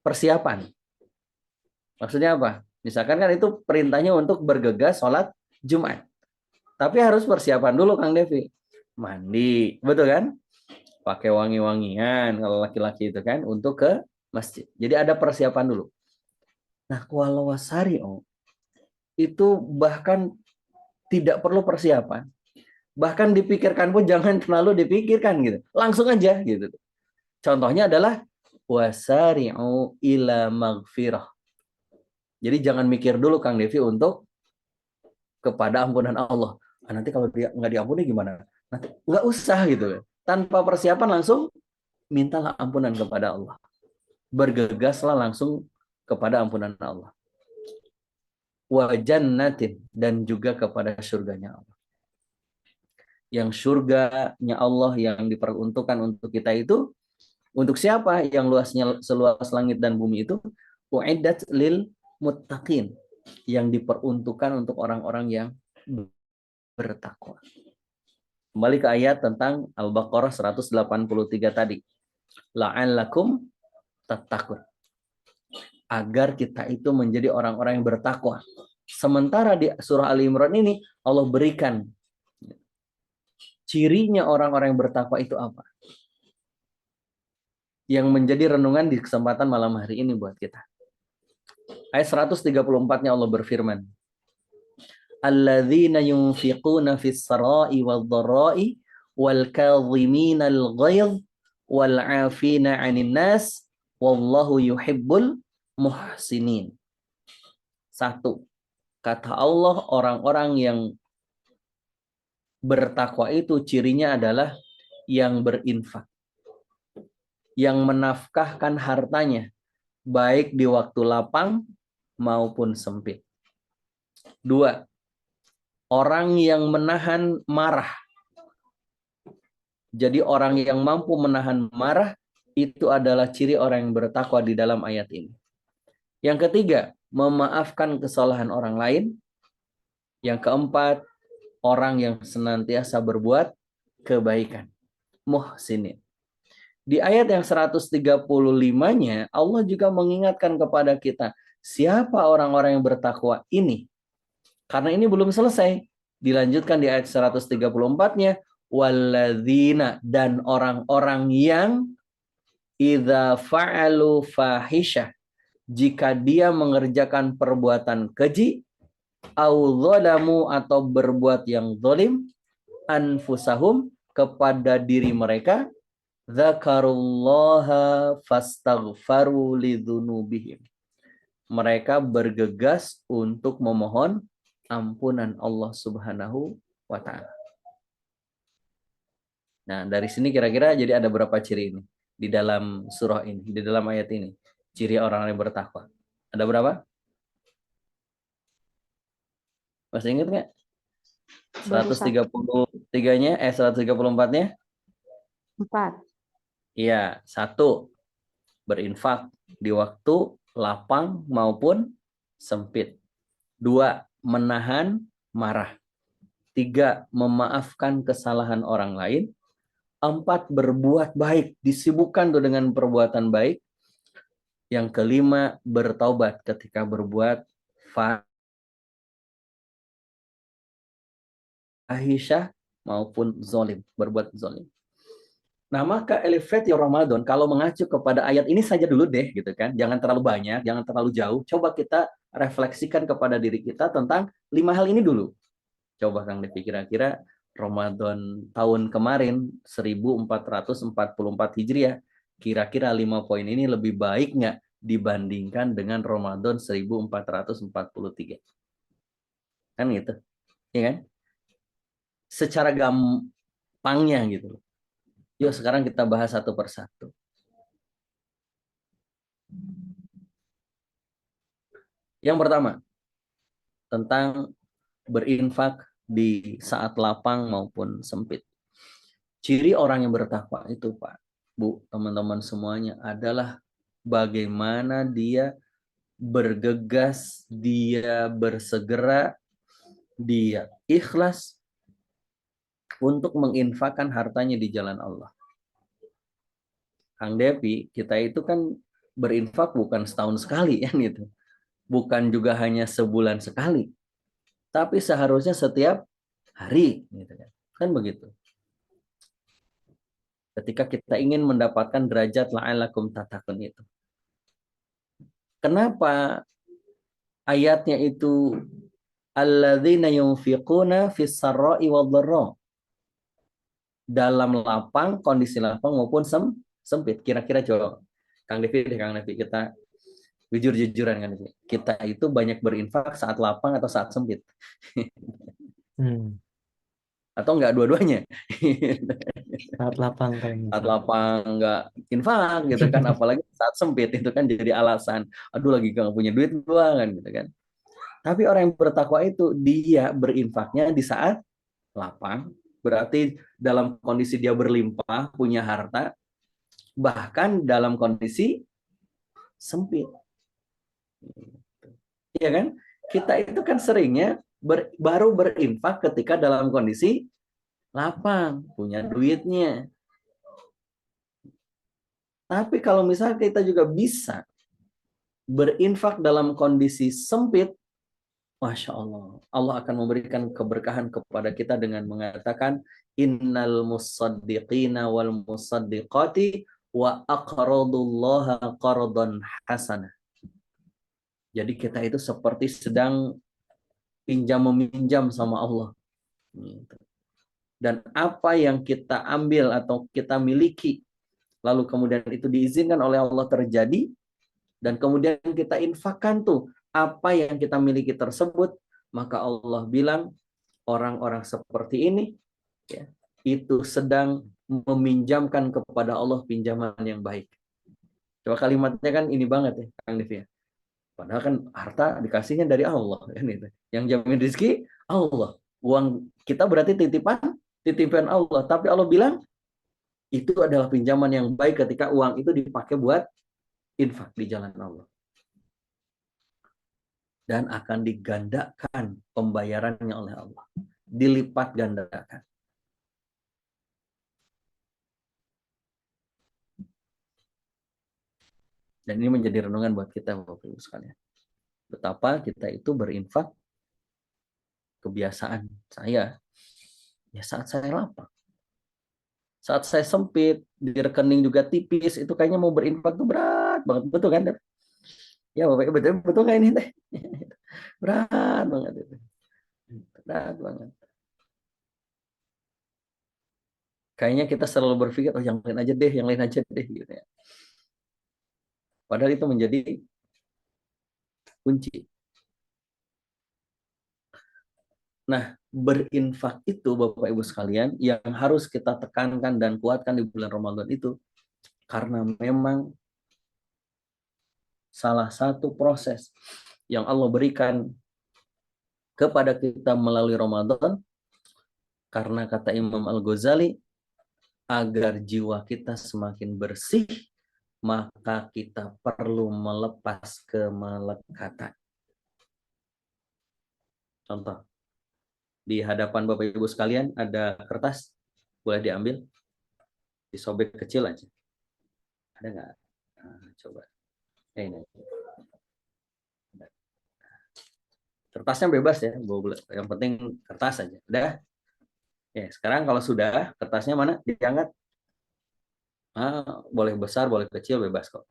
persiapan. Maksudnya apa? Misalkan kan itu perintahnya untuk bergegas sholat Jumat. Tapi harus persiapan dulu Kang Devi. Mandi, betul kan? Pakai wangi-wangian kalau laki-laki itu kan untuk ke masjid. Jadi ada persiapan dulu. Nah, walau wasari'u itu bahkan tidak perlu persiapan. Bahkan dipikirkan pun jangan terlalu dipikirkan gitu. Langsung aja gitu. Contohnya adalah wasari'u ila maghfirah. Jadi jangan mikir dulu Kang Devi untuk kepada ampunan Allah. Nanti kalau dia nggak diampuni gimana? Nanti nggak usah gitu. Tanpa persiapan langsung mintalah ampunan kepada Allah. Bergegaslah langsung kepada ampunan Allah. Wa jannatin, dan juga kepada surganya Allah. Yang surganya Allah yang diperuntukkan untuk kita itu untuk siapa? Yang luasnya seluas langit dan bumi itu uiddat lil muttaqin, yang diperuntukkan untuk orang-orang yang bertakwa. Kembali ke ayat tentang Al-Baqarah 183 tadi. La'allakum tattaqun. Agar kita itu menjadi orang-orang yang bertakwa. Sementara di surah Ali Imran ini Allah berikan cirinya orang-orang yang bertakwa itu apa? Yang menjadi renungan di kesempatan malam hari ini buat kita. Ayat 134-nya Allah berfirman, alladzina yunfiquna fis sarai wadh-dharai wal kadhimina al-ghayz wal 'afina 'anil nas wallahu yuhibbul muhsinin. 1. Kata Allah, orang-orang yang bertakwa itu cirinya adalah yang berinfak, yang menafkahkan hartanya baik di waktu lapang maupun sempit. 2. Orang yang menahan marah. Jadi orang yang mampu menahan marah itu adalah ciri orang yang bertakwa di dalam ayat ini. Yang ketiga, memaafkan kesalahan orang lain. Yang keempat, orang yang senantiasa berbuat kebaikan. Muhsinin. Di ayat yang 135-nya, Allah juga mengingatkan kepada kita, siapa orang-orang yang bertakwa ini? Karena ini belum selesai. Dilanjutkan di ayat 134-nya, walladzina, dan orang-orang yang idza fa'alu fahisyah, jika dia mengerjakan perbuatan keji, au dzalamu, atau berbuat yang zalim, anfusahum, kepada diri mereka, dzakarullaha fastaghfaru lidzunubihim. Mereka bergegas untuk memohon ampunan Allah Subhanahu wa taala. Nah, dari sini kira-kira jadi ada berapa ciri ini di dalam surah ini, di dalam ayat ini? Ciri orang yang bertakwa. Ada berapa? Masih ingat nggak? 133-nya, 134-nya? 4. Iya, 1. Berinfak di waktu lapang maupun sempit. 2. Menahan marah. 3. Memaafkan kesalahan orang lain. 4. Berbuat baik. Disibukkan tuh dengan perbuatan baik. Yang kelima, bertaubat ketika berbuat fahisyah maupun zolim. Berbuat zolim. Nah, maka elevate Ramadan, kalau mengacu kepada ayat ini saja dulu deh, gitu kan. Jangan terlalu banyak, jangan terlalu jauh. Coba kita refleksikan kepada diri kita tentang 5 hal ini dulu. Coba Kang Devi, kira-kira Ramadan tahun kemarin 1444 Hijriah, kira-kira 5 poin ini lebih baik nggak dibandingkan dengan Ramadan 1443? Kan gitu, ya kan? Secara gampangnya gitu. Yuk sekarang kita bahas satu persatu. Yang pertama, tentang berinfak di saat lapang maupun sempit. Ciri orang yang bertakwa itu, Pak, Bu, teman-teman semuanya, adalah bagaimana dia bergegas, dia bersegera, dia ikhlas untuk menginfakkan hartanya di jalan Allah. Kang Devi, kita itu kan berinfak bukan setahun sekali kan gitu. Bukan juga hanya sebulan sekali. Tapi seharusnya setiap hari gitu kan. Kan begitu. Ketika kita ingin mendapatkan derajat la'allakum tattaqun itu. Kenapa ayatnya itu alladzina yunfiquna fis sarra'i wadh-dharra? Dalam lapang, kondisi lapang maupun sempit. Kira-kira coba Kang Devi deh, Kang Devi, kita jujur-jujuran kan, kita itu banyak berinfak saat lapang atau saat sempit, Hmm. atau enggak dua-duanya? Saat lapang paling Saat infak. lapang enggak infak gitu kan, apalagi saat sempit itu kan jadi alasan, aduh lagi nggak punya duit gua kan gitu kan. Tapi orang yang bertakwa itu dia berinfaknya di saat lapang, berarti dalam kondisi dia berlimpah, punya harta, bahkan dalam kondisi sempit. Iya kan? Kita itu kan seringnya baru berinfak ketika dalam kondisi lapang, punya duitnya. Tapi kalau misalnya kita juga bisa berinfak dalam kondisi sempit, Masya Allah, Allah akan memberikan keberkahan kepada kita dengan mengatakan, Innal musaddiqina wal musaddiqati wa aqradullaha qardan hasanah. Jadi kita itu seperti sedang pinjam meminjam sama Allah. Dan apa yang kita ambil atau kita miliki, lalu kemudian itu diizinkan oleh Allah terjadi, dan kemudian kita infakkan tuh apa yang kita miliki tersebut, maka Allah bilang orang-orang seperti ini ya, itu sedang meminjamkan kepada Allah pinjaman yang baik. Coba kalimatnya kan ini banget ya, Kang Devi ya. Padahal kan harta dikasihnya dari Allah kan itu. Yang jamin rezeki Allah. Uang kita berarti titipan Allah. Tapi Allah bilang itu adalah pinjaman yang baik ketika uang itu dipakai buat infak di jalan Allah. Dan akan digandakan pembayarannya oleh Allah. Dilipat gandakan. Dan ini menjadi renungan buat kita Bapak Ibu sekalian. Betapa kita itu berinfak, kebiasaan saya ya saat saya lapang. Saat saya sempit, di rekening juga tipis, itu kayaknya mau berinfak tuh berat banget. Betul kan? Ya Bapak Ibu, betul nggak ini teh? Berat banget itu. Berat banget. Kayaknya kita selalu berpikir, oh yang lain aja deh gitu ya. Padahal itu menjadi kunci. Nah, berinfak itu Bapak Ibu sekalian yang harus kita tekankan dan kuatkan di bulan Ramadan itu karena memang salah satu proses yang Allah berikan kepada kita melalui Ramadan, karena kata Imam Al-Ghazali, agar jiwa kita semakin bersih, maka kita perlu melepas kemelekatan. Contoh, di hadapan Bapak Ibu sekalian ada kertas, boleh diambil, disobek kecil aja. Ada nggak? Nah, coba. Ini. Kertasnya bebas ya, yang penting kertas aja. Udah? Ya, sekarang kalau sudah, kertasnya mana? Diangkat. Boleh besar, boleh kecil, bebas kok.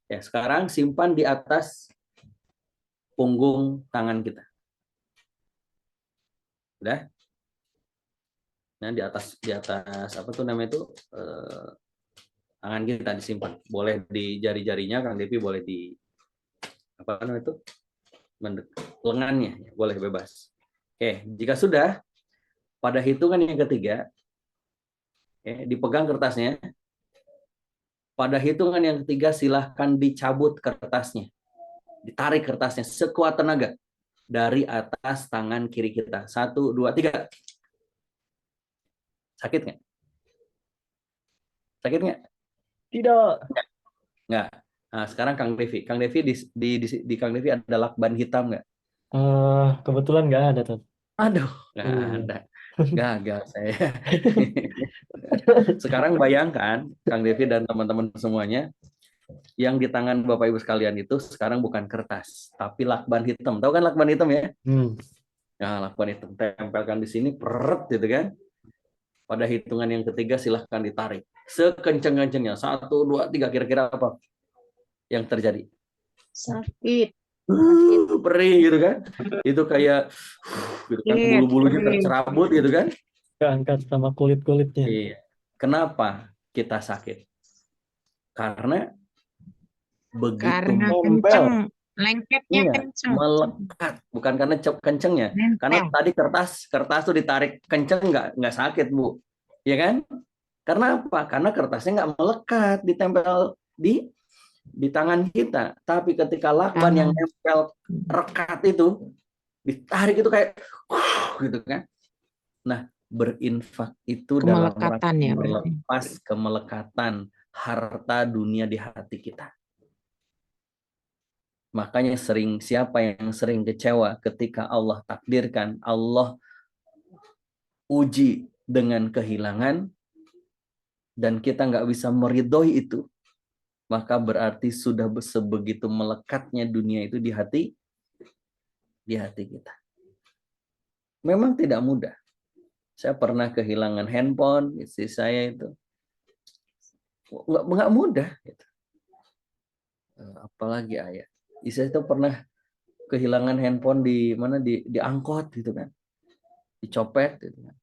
Ya, sekarang simpan di atas punggung tangan kita. Udah? Nah, di atas apa tuh namanya itu? Tangan kita disimpan. Boleh di jari-jarinya, Kang Devi, boleh di apa namanya itu? Lengannya, boleh bebas. Oke, jika sudah, pada hitungan yang ketiga, dipegang kertasnya. Pada hitungan yang ketiga, silahkan dicabut kertasnya. Ditarik kertasnya sekuat tenaga dari atas tangan kiri kita. 1, 2, 3. Sakit nggak? Sakit nggak? Tidak. Nggak. Nah, sekarang Kang Devi. Kang Devi di Kang Devi ada lakban hitam nggak? Kebetulan nggak ada tuh. Aduh, nggak ada. Gagal saya. Sekarang bayangkan, Kang Devi dan teman-teman semuanya, yang di tangan Bapak Ibu sekalian itu sekarang bukan kertas, tapi lakban hitam. Tahu kan lakban hitam ya? Nah, lakban hitam tempelkan di sini, peret gitu kan. Pada hitungan yang ketiga silahkan ditarik. Sekencang-kencangnya. 1, 2, 3. Kira-kira apa yang terjadi? Sakit. Perih gitu kan. Itu kayak gitu kan, bulu-bulunya tercerabut gitu kan. Keangkat sama kulit-kulitnya. Iya. Kenapa kita sakit? Karena begitu Karena nempel, kenceng, lengketnya iya, kenceng, melekat, bukan karena kencengnya, karena nempel. tadi kertas tuh ditarik kenceng nggak sakit Bu, ya kan? Karena apa? Karena kertasnya nggak melekat, ditempel di tangan kita. Tapi ketika lakban yang Tangan. nempel rekat itu ditarik itu kayak gitu kan. Nah, berinfak itu dalam rangka Kemelekatan ya berarti. melepas kemelekatan harta dunia di hati kita. Makanya siapa yang sering kecewa ketika Allah takdirkan, Allah uji dengan kehilangan, dan kita nggak bisa meridhoi itu, maka berarti sudah sebegitu melekatnya dunia itu di hati kita. Memang tidak mudah. Saya pernah kehilangan handphone, istri saya itu nggak mudah. Gitu. Apalagi ayah. Istri itu pernah kehilangan handphone di mana di angkot gitu kan, dicopet gitu kan.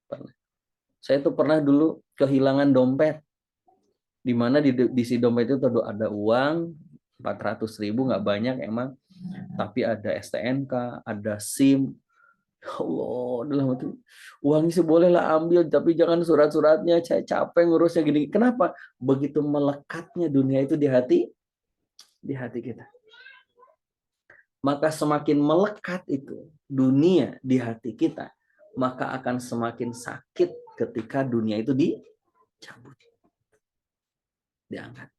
Pernah. Saya itu pernah dulu kehilangan dompet, di mana di si dompet itu ada uang 400.000, nggak banyak emang, tapi ada STNK, ada SIM. Allah, dalam itu uangnya sih bolehlah ambil, tapi jangan surat-suratnya, saya capek ngurusnya gini. Kenapa? Begitu melekatnya dunia itu di hati kita. Maka semakin melekat itu dunia di hati kita, maka akan semakin sakit ketika dunia itu dicabut, diangkat.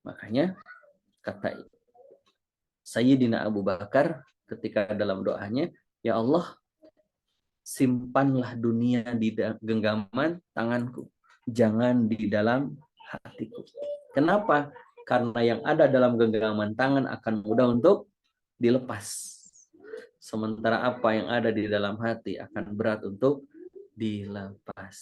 Makanya kata Sayyidina Abu Bakar ketika dalam doanya, ya Allah, simpanlah dunia di genggaman tanganku, jangan di dalam hatiku. Kenapa? Karena yang ada dalam genggaman tangan akan mudah untuk dilepas. Sementara apa yang ada di dalam hati akan berat untuk dilepas.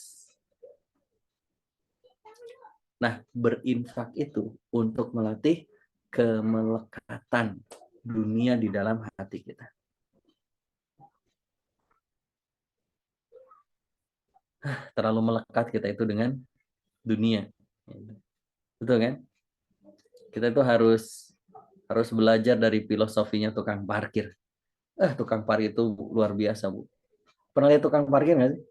Nah, berinfak itu untuk melatih kemelekatan dunia di dalam hati kita. Terlalu melekat kita itu dengan dunia. Betul kan? Kita itu harus belajar dari filosofinya tukang parkir. Tukang parkir itu luar biasa, Bu. Pernah lihat tukang parkir nggak sih?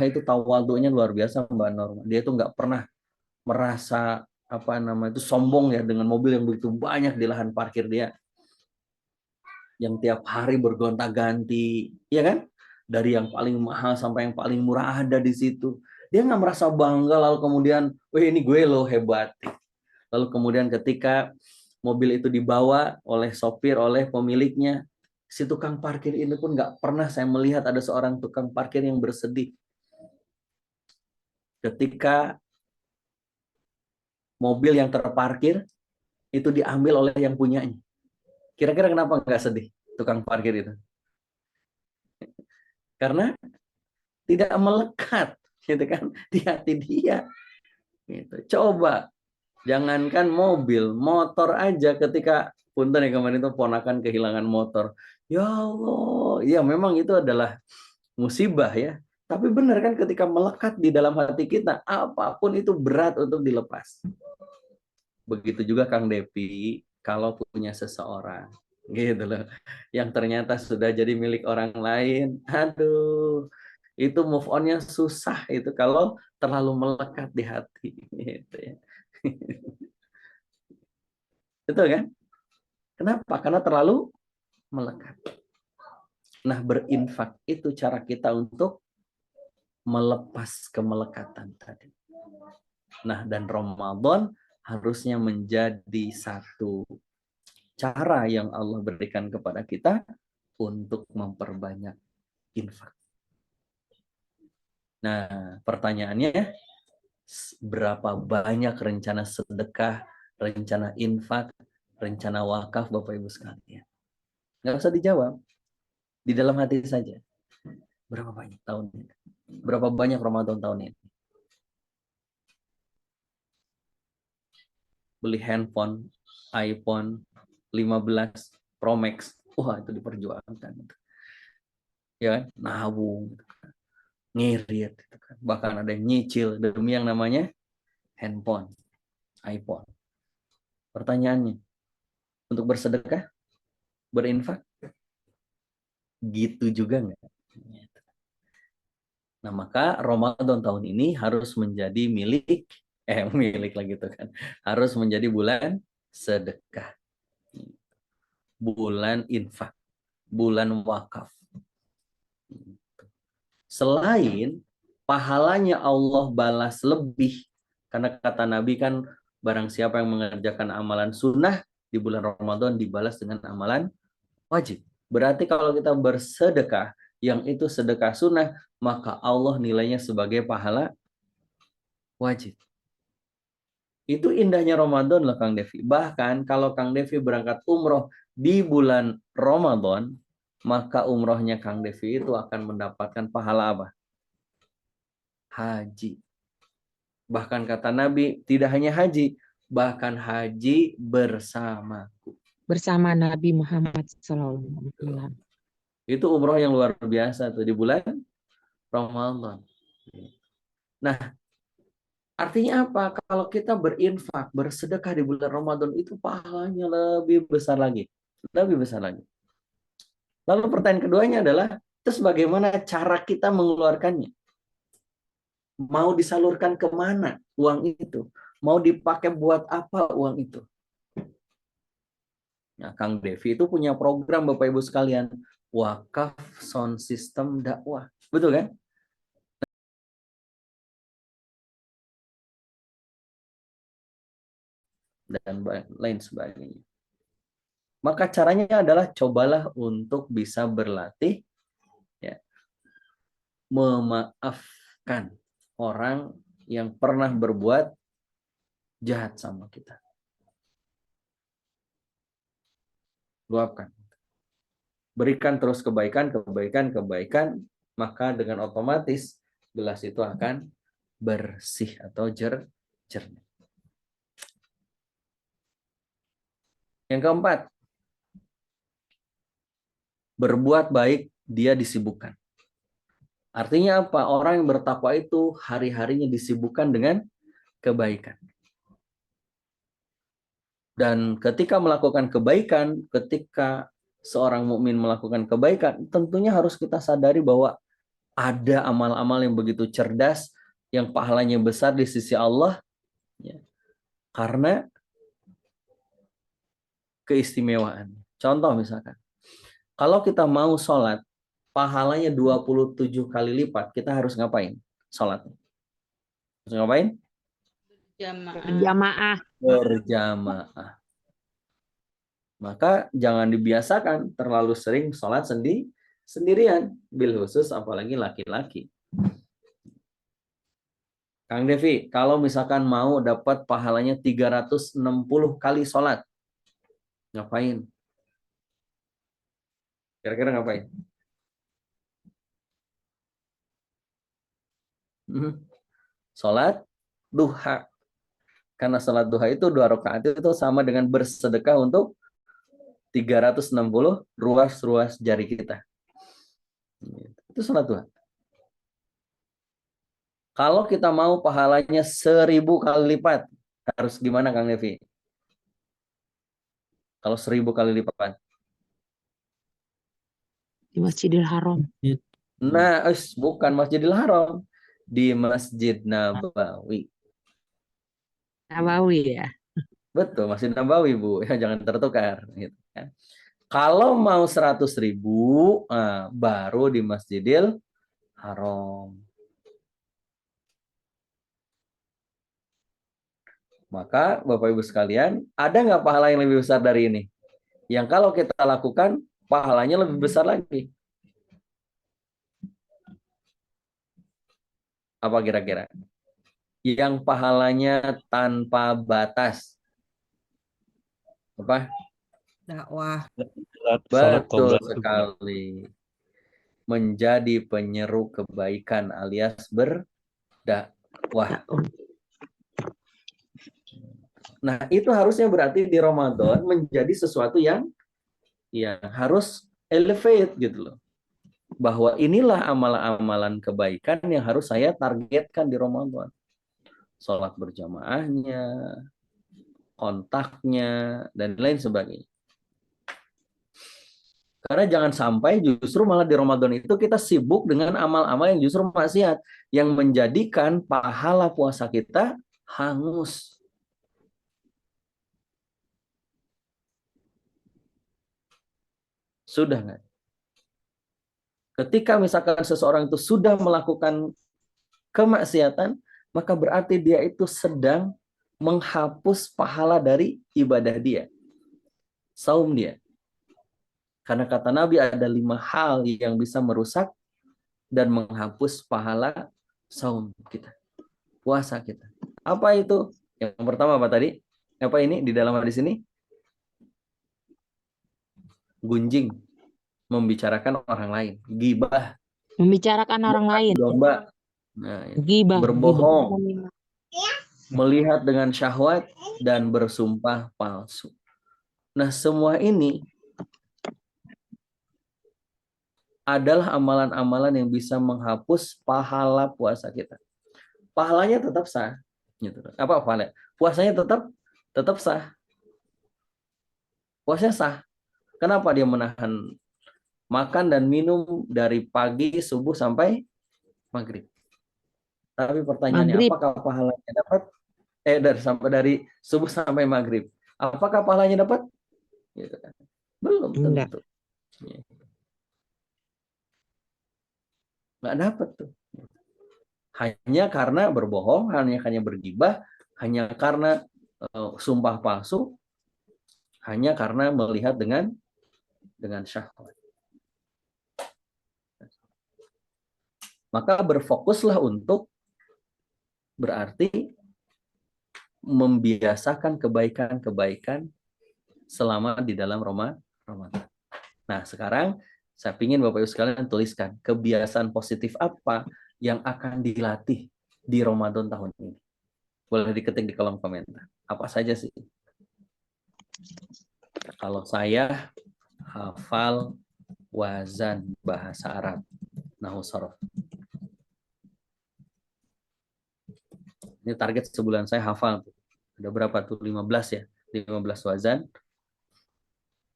Itu tawadhunya luar biasa, Mbak Norma. Dia itu nggak pernah merasa itu sombong ya dengan mobil yang begitu banyak di lahan parkir dia, yang tiap hari bergonta-ganti, ya kan? Dari yang paling mahal sampai yang paling murah ada di situ. Dia nggak merasa bangga lalu kemudian, ini gue loh hebat. Lalu kemudian ketika mobil itu dibawa oleh sopir, oleh pemiliknya, si tukang parkir ini pun nggak pernah saya melihat ada seorang tukang parkir yang bersedih ketika mobil yang terparkir itu diambil oleh yang punyanya. Kira-kira kenapa nggak sedih tukang parkir itu? Karena tidak melekat, gitu kan, di hati dia. Gitu. Coba, jangankan mobil, motor aja ketika punten ya kemarin itu ponakan kehilangan motor. Ya Allah, ya memang itu adalah musibah ya. Tapi benar kan ketika melekat di dalam hati kita, apapun itu berat untuk dilepas. Begitu juga Kang Depi, kalau punya seseorang gitu loh, yang ternyata sudah jadi milik orang lain, aduh, itu move on-nya susah itu kalau terlalu melekat di hati gitu ya. Betul kan? Kenapa? Karena terlalu melekat. Nah, berinfak itu cara kita untuk melepas kemelekatan tadi. Nah, dan Ramadan harusnya menjadi satu cara yang Allah berikan kepada kita untuk memperbanyak infak. Nah, pertanyaannya, berapa banyak rencana sedekah, rencana infak, rencana wakaf Bapak Ibu sekalian? Nggak usah dijawab, di dalam hati saja. Berapa banyak tahun ini? Berapa banyak Ramadan tahun ini? Beli handphone, iPhone 15 Pro Max, itu diperjuangkan. Ya, nabung, ngirit, bahkan ada yang nyicil demi yang namanya handphone, iPhone. Pertanyaannya, untuk bersedekah, berinfak, gitu juga nggak? Nah, maka Ramadan tahun ini harus menjadi milik lagi tuh kan. Harus menjadi bulan sedekah. Bulan infak, bulan wakaf. Selain pahalanya Allah balas lebih, karena kata Nabi kan, barang siapa yang mengerjakan amalan sunnah di bulan Ramadan dibalas dengan amalan wajib. Berarti kalau kita bersedekah, yang itu sedekah sunnah, maka Allah nilainya sebagai pahala wajib. Itu indahnya Ramadan loh Kang Devi. Bahkan kalau Kang Devi berangkat umroh di bulan Ramadan, maka umrohnya Kang Devi itu akan mendapatkan pahala apa? Haji. Bahkan kata Nabi, tidak hanya haji, bahkan haji bersamaku. Bersama Nabi Muhammad SAW. Itu umroh yang luar biasa tuh di bulan Ramadan. Nah, artinya apa? Kalau kita berinfak, bersedekah di bulan Ramadan itu pahalanya lebih besar lagi. Lebih besar lagi. Lalu pertanyaan keduanya adalah, terus bagaimana cara kita mengeluarkannya? Mau disalurkan kemana uang itu? Mau dipakai buat apa uang itu? Nah, Kang Devi itu punya program Bapak Ibu sekalian, Wakaf Sound System Dakwah. Betul kan? Dan lain sebagainya. Maka caranya adalah cobalah untuk bisa berlatih ya, memaafkan orang yang pernah berbuat jahat sama kita. Luapkan. Berikan terus kebaikan, maka dengan otomatis gelas itu akan bersih atau jernih. Yang keempat, berbuat baik dia disibukkan. Artinya apa? Orang yang bertakwa itu hari-harinya disibukkan dengan kebaikan. Dan ketika melakukan kebaikan, ketika seorang mukmin melakukan kebaikan, tentunya harus kita sadari bahwa ada amal-amal yang begitu cerdas, yang pahalanya besar di sisi Allah, ya, karena keistimewaan. Contoh misalkan, kalau kita mau sholat, pahalanya 27 kali lipat, kita harus ngapain? Sholatnya. Harus ngapain? Jamaah. Berjamaah. Maka jangan dibiasakan terlalu sering sholat sendirian, bil khusus apalagi laki-laki. Kang Devi, kalau misalkan mau dapat pahalanya 360 kali sholat, ngapain? Kira-kira ngapain? Sholat duha. Karena sholat duha itu 2 rakaat itu sama dengan bersedekah untuk 360 ruas-ruas jari kita. Itu sholat duha. Kalau kita mau pahalanya 1000 kali lipat, harus gimana Kang Devi? Kalau 1000 kali lipat. Di Masjidil Haram. Nah, bukan Masjidil Haram. Di Masjid Nabawi. Nabawi ya. Betul, Masjid Nabawi, Bu. Ya, jangan tertukar. Gitu, kan. Kalau mau 100.000, baru di Masjidil Haram. Maka Bapak Ibu sekalian, ada nggak pahala yang lebih besar dari ini? Yang kalau kita lakukan, pahalanya lebih besar lagi. Apa kira-kira? Yang pahalanya tanpa batas. Apa? Dakwah. Betul sekali. Menjadi penyeru kebaikan alias berdakwah. Nah, itu harusnya berarti di Ramadan menjadi sesuatu yang harus elevate gitu loh. Bahwa inilah amalan-amalan kebaikan yang harus saya targetkan di Ramadan. Sholat berjamaahnya, kontaknya, dan lain sebagainya. Karena jangan sampai justru malah di Ramadan itu kita sibuk dengan amal-amal yang justru maksiat, yang menjadikan pahala puasa kita hangus. Sudah nggak? Ketika misalkan seseorang itu sudah melakukan kemaksiatan, maka berarti dia itu sedang menghapus pahala dari ibadah dia, saum dia. Karena kata Nabi ada 5 hal yang bisa merusak dan menghapus pahala saum kita, puasa kita. Apa itu? Yang pertama apa tadi? Apa ini di dalam hadis ini? Gunjing, membicarakan orang lain, gibah, Membicarakan orang lain. domba, nah, Gibah. berbohong, melihat dengan syahwat, dan bersumpah palsu. Nah, semua ini adalah amalan-amalan yang bisa menghapus pahala puasa kita. Pahalanya tetap sah. Gitu. Apa pahala? Puasanya tetap sah. Puasanya sah. Kenapa dia menahan makan dan minum dari pagi subuh sampai maghrib? Tapi pertanyaannya, Maghrib. apakah pahalanya dapat? Dari subuh sampai maghrib. Apakah pahalanya dapat? Gitu kan. Belum Enggak. tentu. Nggak dapat tuh. Hanya karena berbohong, hanya bergibah, hanya karena sumpah palsu, hanya karena melihat dengan syahwat. Maka berfokuslah untuk berarti membiasakan kebaikan-kebaikan selama di dalam Ramadan. Nah, sekarang saya ingin Bapak Ibu sekalian tuliskan kebiasaan positif apa yang akan dilatih di Ramadan tahun ini. Boleh diketik di kolom komentar. Apa saja sih? Kalau saya hafal wazan bahasa Arab, nahwu sharaf. Ini target sebulan saya hafal. Ada berapa tuh? 15 ya. 15 wazan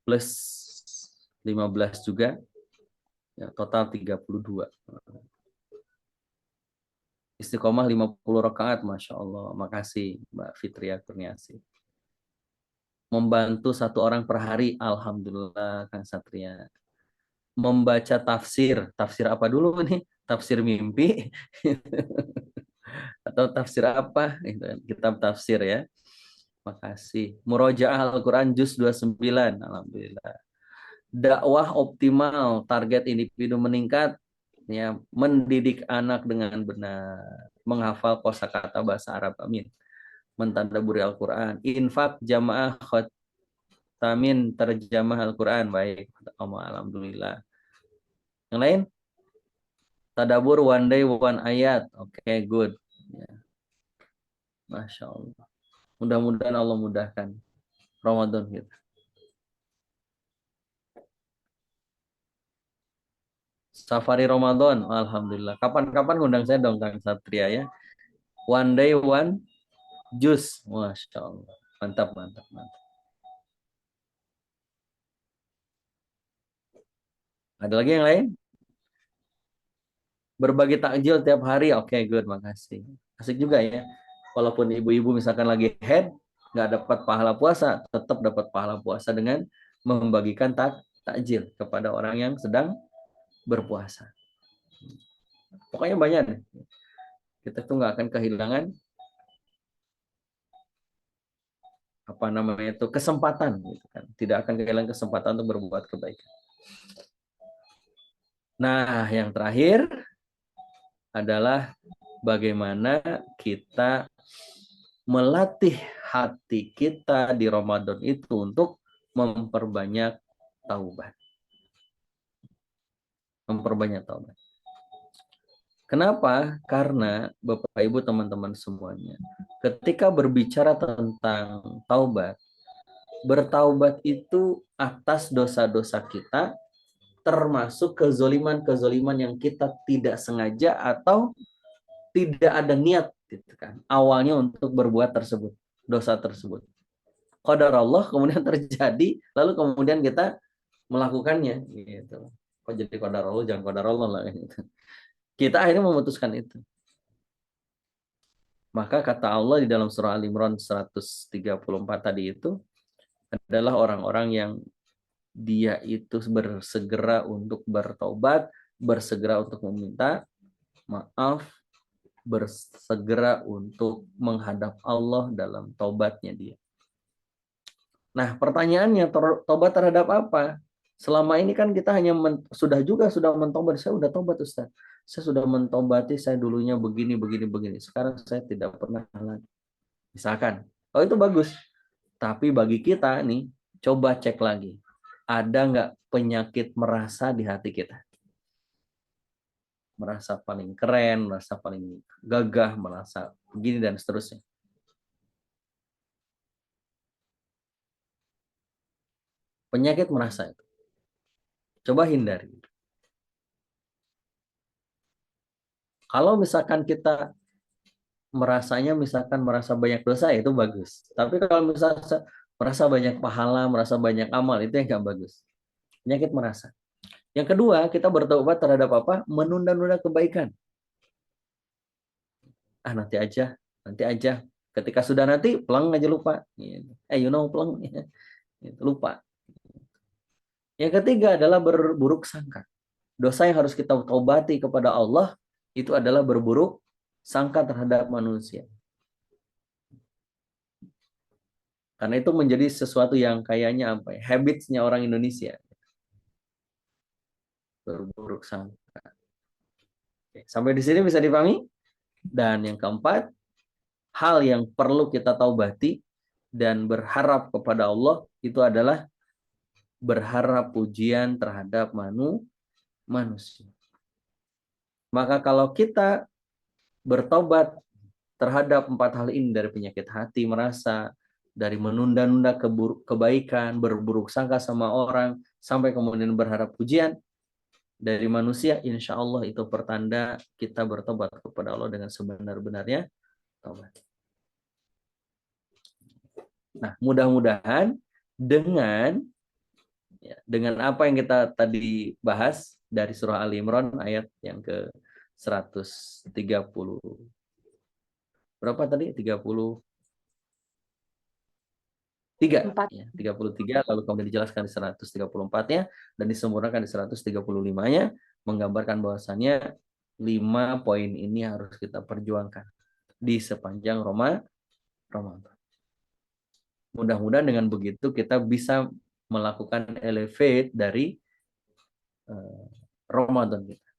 plus 15 juga. Ya, total 32. Istiqomah 50 rakaat, Masya Allah. Makasih Mbak Fitria Kurniasi. Membantu 1 orang per hari, Alhamdulillah Kang Satria. Membaca tafsir apa dulu nih? Tafsir mimpi atau tafsir apa? Kitab tafsir ya. Makasih. Murojaah Al-Quran Juz 29, Alhamdulillah. Dakwah optimal, target individu meningkat, ya, mendidik anak dengan benar, menghafal kosakata bahasa Arab, amin, mentadaburi Al-Quran, infak jamaah khotamin terjemah Al-Quran, baik, alhamdulillah. Yang lain? Tadabur one day one ayat, oke, good. Ya. Masya Allah. Mudah-mudahan Allah mudahkan Ramadan kita. Safari Ramadan, alhamdulillah. Kapan-kapan ngundang saya dong Kang Satria ya. One day one jus, Masya Allah. Mantap. Ada lagi yang lain? Berbagi takjil tiap hari, oke, good, makasih. Asik juga ya. Walaupun ibu-ibu misalkan lagi head, nggak dapat pahala puasa, tetap dapat pahala puasa dengan membagikan takjil kepada orang yang sedang berpuasa. Pokoknya banyak deh. Kita tuh nggak akan kehilangan kesempatan, gitu kan. Tidak akan kehilangan kesempatan untuk berbuat kebaikan. Nah, yang terakhir adalah bagaimana kita melatih hati kita di Ramadan itu untuk memperbanyak taubat. Kenapa? Karena Bapak Ibu teman-teman semuanya, ketika berbicara tentang taubat, bertaubat itu atas dosa-dosa kita, termasuk kezoliman yang kita tidak sengaja atau tidak ada niat, gitu kan, awalnya untuk berbuat dosa tersebut. qadar Allah kemudian terjadi, lalu kemudian kita melakukannya gitu. Kok jadi qadar Allah, jangan qadar Allah lah gitu. Kita akhirnya memutuskan itu. Maka kata Allah di dalam surah Al-Imran 134 tadi itu adalah orang-orang yang dia itu bersegera untuk bertobat, bersegera untuk meminta maaf, bersegera untuk menghadap Allah dalam tobatnya dia. Nah, pertanyaannya, tobat terhadap apa? Selama ini kan kita hanya sudah mentobat. Saya sudah tobat, Ustaz. Saya sudah mentobati, saya dulunya begini, begini, begini. Sekarang saya tidak pernah lagi. Misalkan, oh itu bagus. Tapi bagi kita nih, coba cek lagi. Ada nggak penyakit merasa di hati kita? Merasa paling keren, merasa paling gagah, merasa begini dan seterusnya. Penyakit merasa itu. Coba hindari. Kalau misalkan kita merasa banyak dosa, itu bagus. Tapi kalau misalnya merasa banyak pahala, merasa banyak amal, itu yang nggak bagus. Penyakit merasa. Yang kedua, kita bertobat terhadap apa? Menunda-nunda kebaikan. Nanti aja. Ketika sudah nanti, pelang aja lupa. Pelang. Lupa. Yang ketiga adalah berburuk sangka. Dosa yang harus kita taubati kepada Allah, itu adalah berburuk sangka terhadap manusia. Karena itu menjadi sesuatu yang kayaknya habits-nya orang Indonesia. Berburuk sangka. Oke, sampai di sini bisa dipahami? Dan yang keempat, hal yang perlu kita taubati dan berharap kepada Allah itu adalah berharap pujian terhadap manusia. Maka kalau kita bertobat terhadap 4 hal ini, dari penyakit hati merasa, dari menunda-nunda kebaikan, berburuk sangka sama orang, sampai kemudian berharap pujian dari manusia, insya Allah itu pertanda kita bertobat kepada Allah dengan sebenar-benarnya tobat. Nah, mudah-mudahan dengan apa yang kita tadi bahas dari surah Ali Imran ayat yang ke 130. Berapa tadi? 33. Ya, 33, lalu kemudian dijelaskan di 134-nya dan disempurnakan di 135-nya, menggambarkan bahwasannya 5 poin ini harus kita perjuangkan di sepanjang Ramadan. Mudah-mudahan dengan begitu kita bisa melakukan elevate dari Ramadan kita.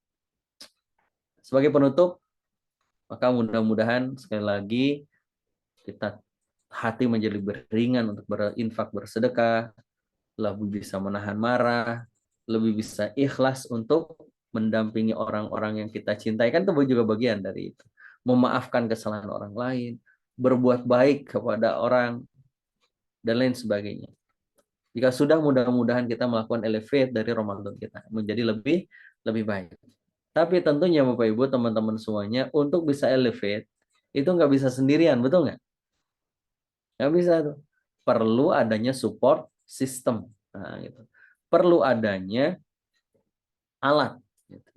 Sebagai penutup, maka mudah-mudahan sekali lagi kita hati menjadi beringan untuk berinfak, bersedekah, lebih bisa menahan marah, lebih bisa ikhlas untuk mendampingi orang-orang yang kita cintai. Kan itu juga bagian dari itu. Memaafkan kesalahan orang lain, berbuat baik kepada orang, dan lain sebagainya. Jika sudah, mudah-mudahan kita melakukan elevate dari Ramadan kita menjadi lebih baik. Tapi tentunya Bapak Ibu, teman-teman semuanya, untuk bisa elevate itu nggak bisa sendirian, betul nggak? Nggak bisa tuh. Perlu adanya support system. Nah, gitu. Perlu adanya alat. Gitu.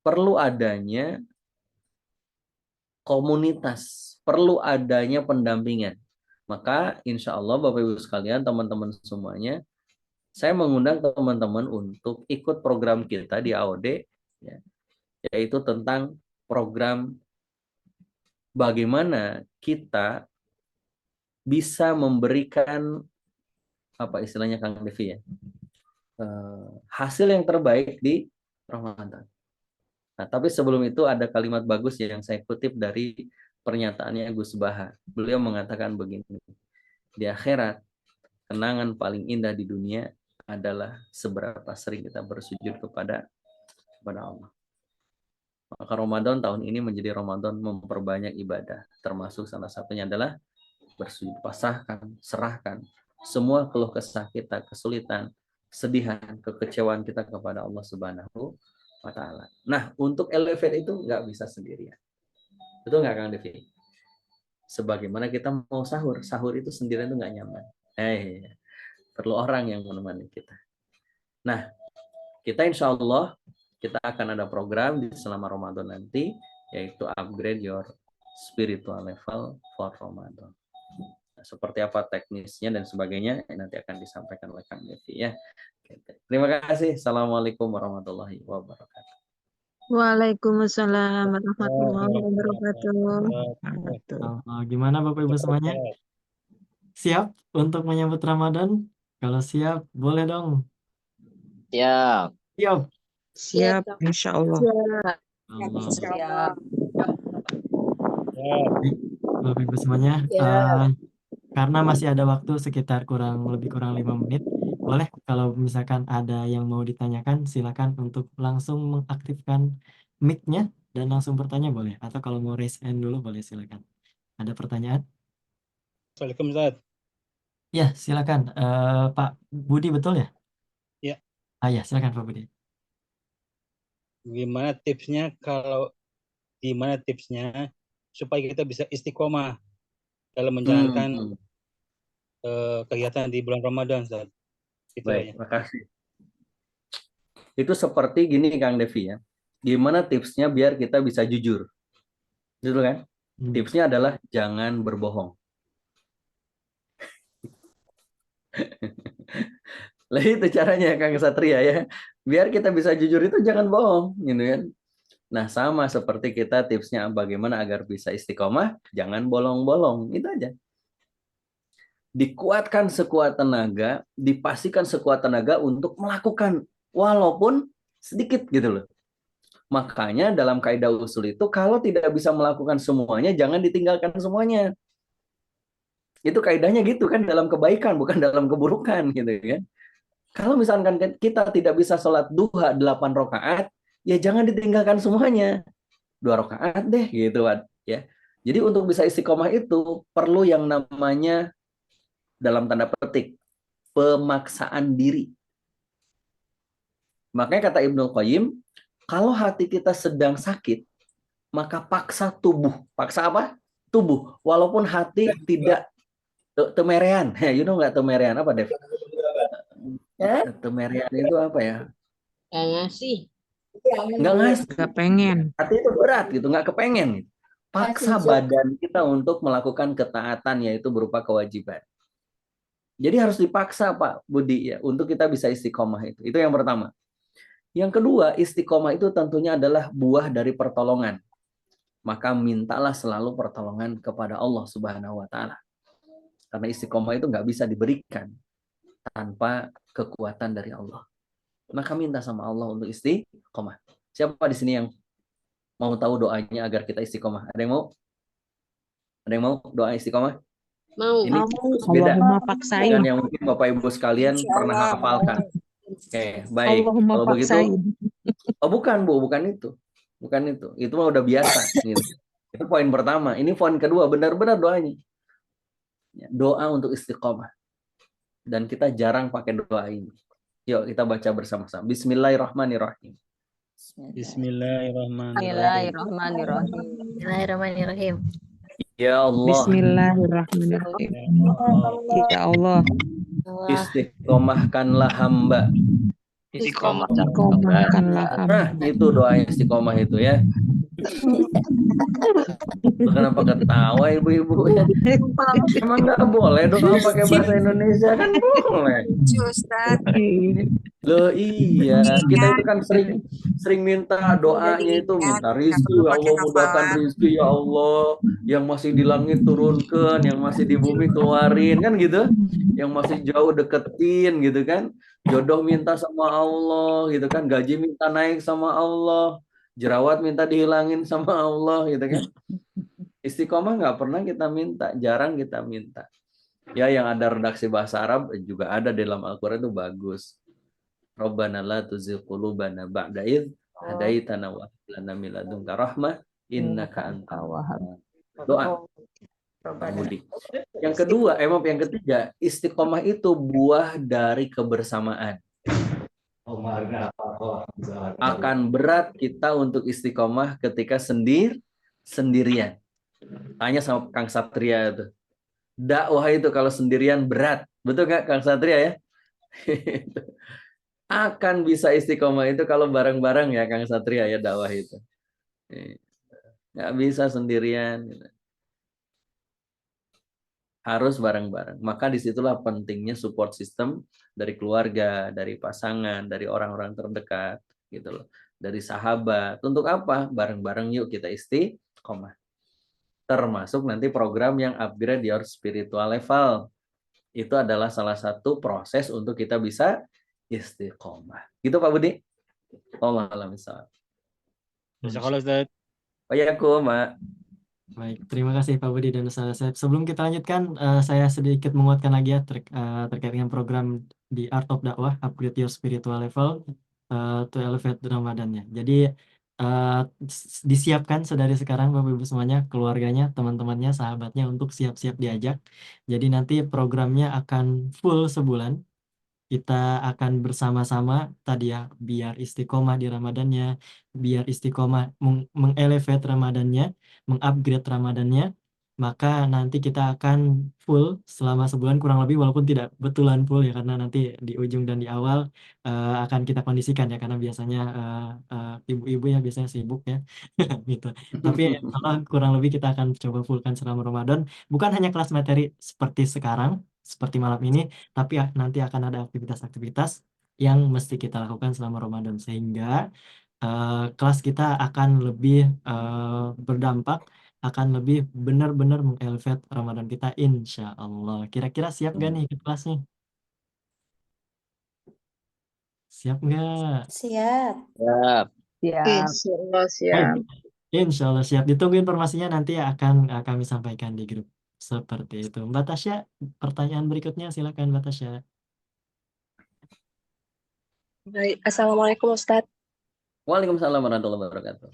Perlu adanya komunitas. Perlu adanya pendampingan. Maka insya Allah Bapak Ibu sekalian, teman-teman semuanya, saya mengundang teman-teman untuk ikut program kita di AOD, ya, yaitu tentang program bagaimana kita bisa memberikan apa istilahnya Kang Devi ya, hasil yang terbaik di Ramadan. Nah, tapi sebelum itu ada kalimat bagus yang saya kutip dari pernyataannya Gus Baha. Beliau mengatakan begini, di akhirat kenangan paling indah di dunia adalah seberapa sering kita bersujud kepada Allah. Maka Ramadan tahun ini menjadi Ramadan memperbanyak ibadah. Termasuk salah satunya adalah bersujud, pasrahkan, serahkan semua keluh kesah kita, kesulitan, kesedihan, kekecewaan kita kepada Allah Subhanahu wa Ta'ala. Nah, untuk elevate itu nggak bisa sendirian. Betul nggak Kang Devi? sebagaimana kita mau sahur. Sahur itu sendirian itu nggak nyaman. Perlu orang yang menemani kita. Nah, kita insya Allah kita akan ada program di selama Ramadan nanti, yaitu upgrade your spiritual level for Ramadan. Nah, seperti apa teknisnya dan sebagainya nanti akan disampaikan oleh Kang Devi ya. Terima kasih. Assalamualaikum warahmatullahi wabarakatuh. Waalaikumsalam warahmatullahi wabarakatuh. Gimana Bapak Ibu semuanya? Siap untuk menyambut Ramadan? Kalau siap, boleh dong. Siap. Siap. Siap, insya Allah. Allah. Siap. Baik, Bapak Ibu semuanya, karena masih ada waktu sekitar lebih kurang 5 menit, boleh kalau misalkan ada yang mau ditanyakan, silakan untuk langsung mengaktifkan mic-nya dan langsung bertanya boleh. Atau kalau mau raise hand dulu boleh, silakan. Ada pertanyaan? Assalamualaikum Ustaz. Ya, silakan. Pak Budi, betul ya? Ya. Ya, silakan Pak Budi. Gimana tipsnya supaya kita bisa istiqomah dalam menjalankan kegiatan di bulan Ramadan, Ustaz? Itu Baik, aja. terima kasih. Itu seperti gini Kang Devi ya. Gimana tipsnya biar kita bisa jujur? Gitu kan? Tipsnya adalah jangan berbohong. Lah itu caranya Kang Satria ya. Biar kita bisa jujur itu jangan bohong, gitu kan. Nah, sama seperti kita tipsnya bagaimana agar bisa istiqomah, jangan bolong-bolong, itu aja. Dikuatkan sekuat tenaga, dipastikan sekuat tenaga untuk melakukan walaupun sedikit gitu loh. Makanya dalam kaidah usul itu kalau tidak bisa melakukan semuanya, jangan ditinggalkan semuanya. Itu kaidahnya gitu kan, dalam kebaikan bukan dalam keburukan gitu kan. Kalau misalkan kita tidak bisa sholat duha 8 rakaat, ya jangan ditinggalkan semuanya. 2 rakaat deh gitu ya. Jadi untuk bisa istiqomah itu perlu yang namanya dalam tanda petik pemaksaan diri. Makanya kata Ibnu Qayyim, kalau hati kita sedang sakit, maka paksa tubuh. Paksa apa? Tubuh. Walaupun hati tidak temerean. You know nggak temerean apa, Dev? Temerean itu apa ya? Nggak ngasih. Nggak ngasih. Gak pengen. Hati itu berat gitu, nggak kepengen. Gitu. Paksa badan kita untuk melakukan ketaatan, yaitu berupa kewajiban. Jadi harus dipaksa Pak Budi ya untuk kita bisa istiqomah itu. Itu yang pertama. Yang kedua, istiqomah itu tentunya adalah buah dari pertolongan. Maka mintalah selalu pertolongan kepada Allah Subhanahu wa taala. Karena istiqomah itu nggak bisa diberikan tanpa kekuatan dari Allah. Maka minta sama Allah untuk istiqomah. Siapa di sini yang mau tahu doanya agar kita istiqomah? Ada yang mau? Ada yang mau doa istiqomah? Mau. Ini beda Allahumma paksain. dengan yang mungkin Bapak Ibu sekalian pernah hafalkan. Oke, baik. Allahumma Kalau begitu, paksain. oh bukan Bu, bukan itu. Bukan itu. Itu mah udah biasa. Gitu. Itu poin pertama. Ini poin kedua, benar-benar doanya. Doa untuk istiqomah. Dan kita jarang pakai doa ini. Yuk kita baca bersama-sama. Bismillahirrahmanirrahim. Bismillahirrahmanirrahim. Ya Allah, Bismillahirrahmanirrahim. Ya Allah, istiqomahkanlah hamba. istiqomahkanlah Nah, hamba. itu doa istiqomah itu ya. Kenapa ketawa ibu-ibu ya? Emang nggak boleh doa pakai bahasa Indonesia kan boleh. Loh iya, kita itu kan sering minta doanya itu minta rizki, ya Allah mudahkan rizki ya Allah, yang masih di langit turunkan, yang masih di bumi keluarin kan gitu, yang masih jauh deketin gitu kan, jodoh minta sama Allah gitu kan, gaji minta naik sama Allah, jerawat minta dihilangin sama Allah gitu kan. Istiqomah nggak pernah kita minta, jarang kita minta. Ya yang ada redaksi bahasa Arab juga ada di dalam Al-Quran itu bagus. Rabbana la tuzigh qulubana ba'da idh hadaitana wa hab lana min ladunka rahmah innaka antal wahhab. Doa. Budi. Yang kedua, yang ketiga, istiqomah itu buah dari kebersamaan. Akan berat kita untuk istiqomah ketika sendirian. Tanya sama Kang Satria itu. Dakwah itu kalau sendirian berat. Betul nggak Kang Satria ya? Akan bisa istiqomah itu kalau bareng-bareng ya Kang Satria ya dakwah itu. Nggak bisa sendirian. Harus bareng-bareng. Maka disitulah pentingnya support system dari keluarga, dari pasangan, dari orang-orang terdekat, gitu loh. Dari sahabat. Untuk apa? Bareng-bareng yuk kita istiqomah. Termasuk nanti program yang upgrade your spiritual level. Itu adalah salah satu proses untuk kita bisa istiqomah. Gitu Pak Budi? Allah alam misal. Jazakallah Ustaz. Oh ya, aku, Mak. Baik, terima kasih Pak Budi dan Ustaz Asep. Sebelum kita lanjutkan, saya sedikit menguatkan lagi ya terkait dengan program di Art of Dakwah, Upgrade Your Spiritual Level to Elevate Ramadannya. Jadi disiapkan sedari sekarang Bapak Ibu semuanya, keluarganya, teman-temannya, sahabatnya untuk siap-siap diajak. Jadi nanti programnya akan full sebulan. Kita akan bersama-sama tadi ya, biar istiqomah di Ramadannya, biar istiqomah mengelevate Ramadannya, mengupgrade Ramadannya, maka nanti kita akan full selama sebulan kurang lebih, walaupun tidak betulan full ya, karena nanti di ujung dan di awal akan kita kondisikan ya, karena biasanya ibu-ibu ya biasanya sibuk ya, gitu. Tapi kurang lebih kita akan coba fullkan selama Ramadan, bukan hanya kelas materi seperti sekarang, seperti malam ini, tapi nanti akan ada aktivitas-aktivitas yang mesti kita lakukan selama Ramadan, sehingga kelas kita akan lebih berdampak, akan lebih benar-benar mengelevate Ramadan kita, insya Allah. Kira-kira siap gak nih ikut kelasnya? Siap nggak? Siap. Siap. Siap. Insyaallah Baik, siap. insya Allah siap. Ditunggu informasinya, nanti akan kami sampaikan di grup. Seperti itu. Mbak Tasya, pertanyaan berikutnya silakan Mbak Tasya. Baik, Assalamualaikum Ustadz. Waalaikumsalam warahmatullahi wabarakatuh.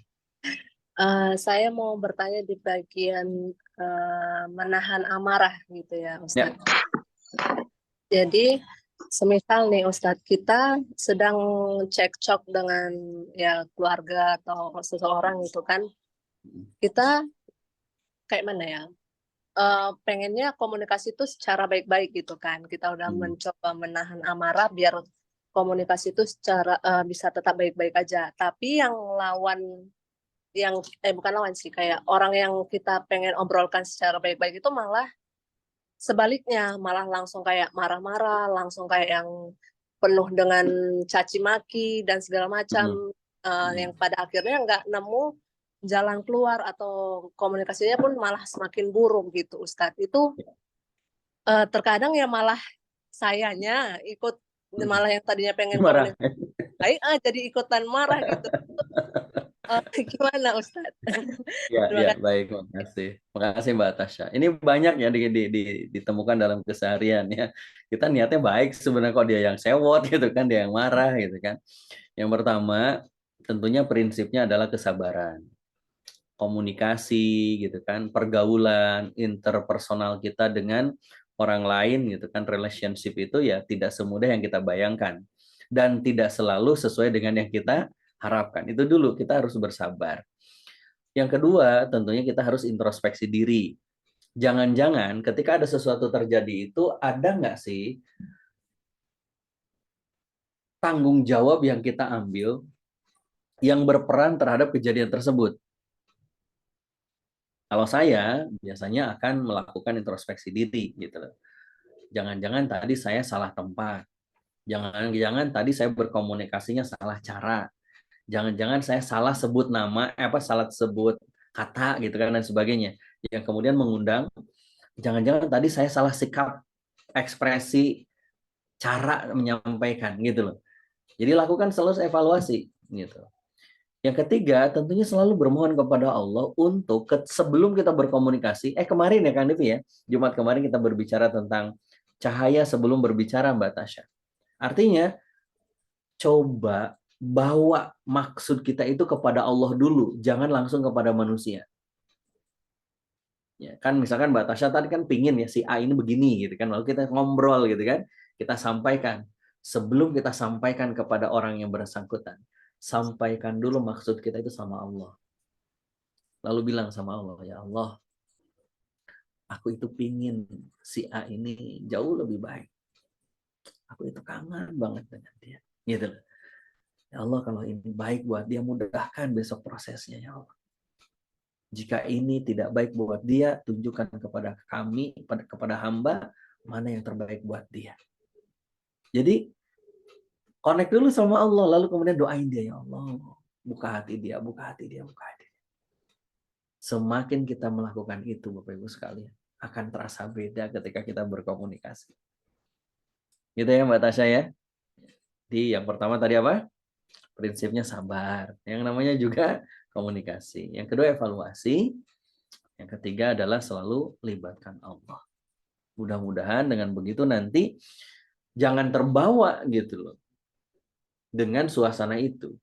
Saya mau bertanya di bagian menahan amarah gitu ya Ustadz. Jadi semisal nih Ustadz, kita sedang cekcok dengan ya keluarga atau seseorang gitu kan, kita kayak mana ya, pengennya komunikasi itu secara baik-baik gitu kan. Kita udah mencoba menahan amarah biar komunikasi itu secara bisa tetap baik-baik aja. Tapi yang lawan, yang bukan lawan sih, kayak orang yang kita pengen obrolkan secara baik-baik itu malah sebaliknya, malah langsung kayak marah-marah, langsung kayak yang penuh dengan caci maki dan segala macam, yang pada akhirnya nggak nemu jalan keluar atau komunikasinya pun malah semakin buruk gitu Ustadz. Itu terkadang ya malah sayanya ikut, malah yang tadinya pengen Marah. komunikasi jadi ikutan marah gitu. Gimana Ustadz? Ya, baik, makasih. Makasih Mbak Tasya. Ini banyak ya ditemukan dalam keseharian ya. Kita niatnya baik sebenarnya, kok dia yang sewot gitu kan, dia yang marah gitu kan. Yang pertama, tentunya prinsipnya adalah kesabaran. Komunikasi gitu kan, pergaulan interpersonal kita dengan orang lain gitu kan, relationship itu ya tidak semudah yang kita bayangkan dan tidak selalu sesuai dengan yang kita harapkan. Itu dulu, kita harus bersabar. Yang kedua, tentunya kita harus introspeksi diri. Jangan-jangan ketika ada sesuatu terjadi itu, ada nggak sih tanggung jawab yang kita ambil yang berperan terhadap kejadian tersebut? Kalau saya biasanya akan melakukan introspeksi diri gitu loh. Jangan-jangan tadi saya salah tempat. Jangan-jangan tadi saya berkomunikasinya salah cara. Jangan-jangan saya salah sebut nama, salah sebut kata gitu kan dan sebagainya. Yang kemudian mengundang, jangan-jangan tadi saya salah sikap, ekspresi, cara menyampaikan gitu loh. Jadi lakukan selalu evaluasi gitu. Yang ketiga, tentunya selalu bermohon kepada Allah untuk sebelum kita berkomunikasi. Kemarin ya Kang Devi ya, Jumat kemarin kita berbicara tentang cahaya sebelum berbicara Mbak Tasya. Artinya, coba bawa maksud kita itu kepada Allah dulu, jangan langsung kepada manusia. Ya kan, misalkan Mbak Tasya tadi kan pingin ya si A ini begini gitu kan, lalu kita ngobrol gitu kan, kita sampaikan. Sebelum kita sampaikan kepada orang yang bersangkutan, sampaikan dulu maksud kita itu sama Allah. Lalu bilang sama Allah, ya Allah, aku itu pingin si A ini jauh lebih baik. Aku itu kangen banget dengan dia. Gitu loh. Ya Allah, kalau ini baik buat dia, mudahkan besok prosesnya ya Allah. Jika ini tidak baik buat dia, tunjukkan kepada kami, kepada hamba, mana yang terbaik buat dia. Jadi, connect dulu sama Allah, lalu kemudian doain dia, ya Allah, buka hati dia, buka hati dia, buka hati dia. Semakin kita melakukan itu, Bapak Ibu sekalian, akan terasa beda ketika kita berkomunikasi. Gitu ya Mbak Tasya ya. Di yang pertama tadi apa? Prinsipnya sabar. Yang namanya juga komunikasi. Yang kedua evaluasi. Yang ketiga adalah selalu libatkan Allah. Mudah-mudahan dengan begitu nanti jangan terbawa gitu loh dengan suasana itu.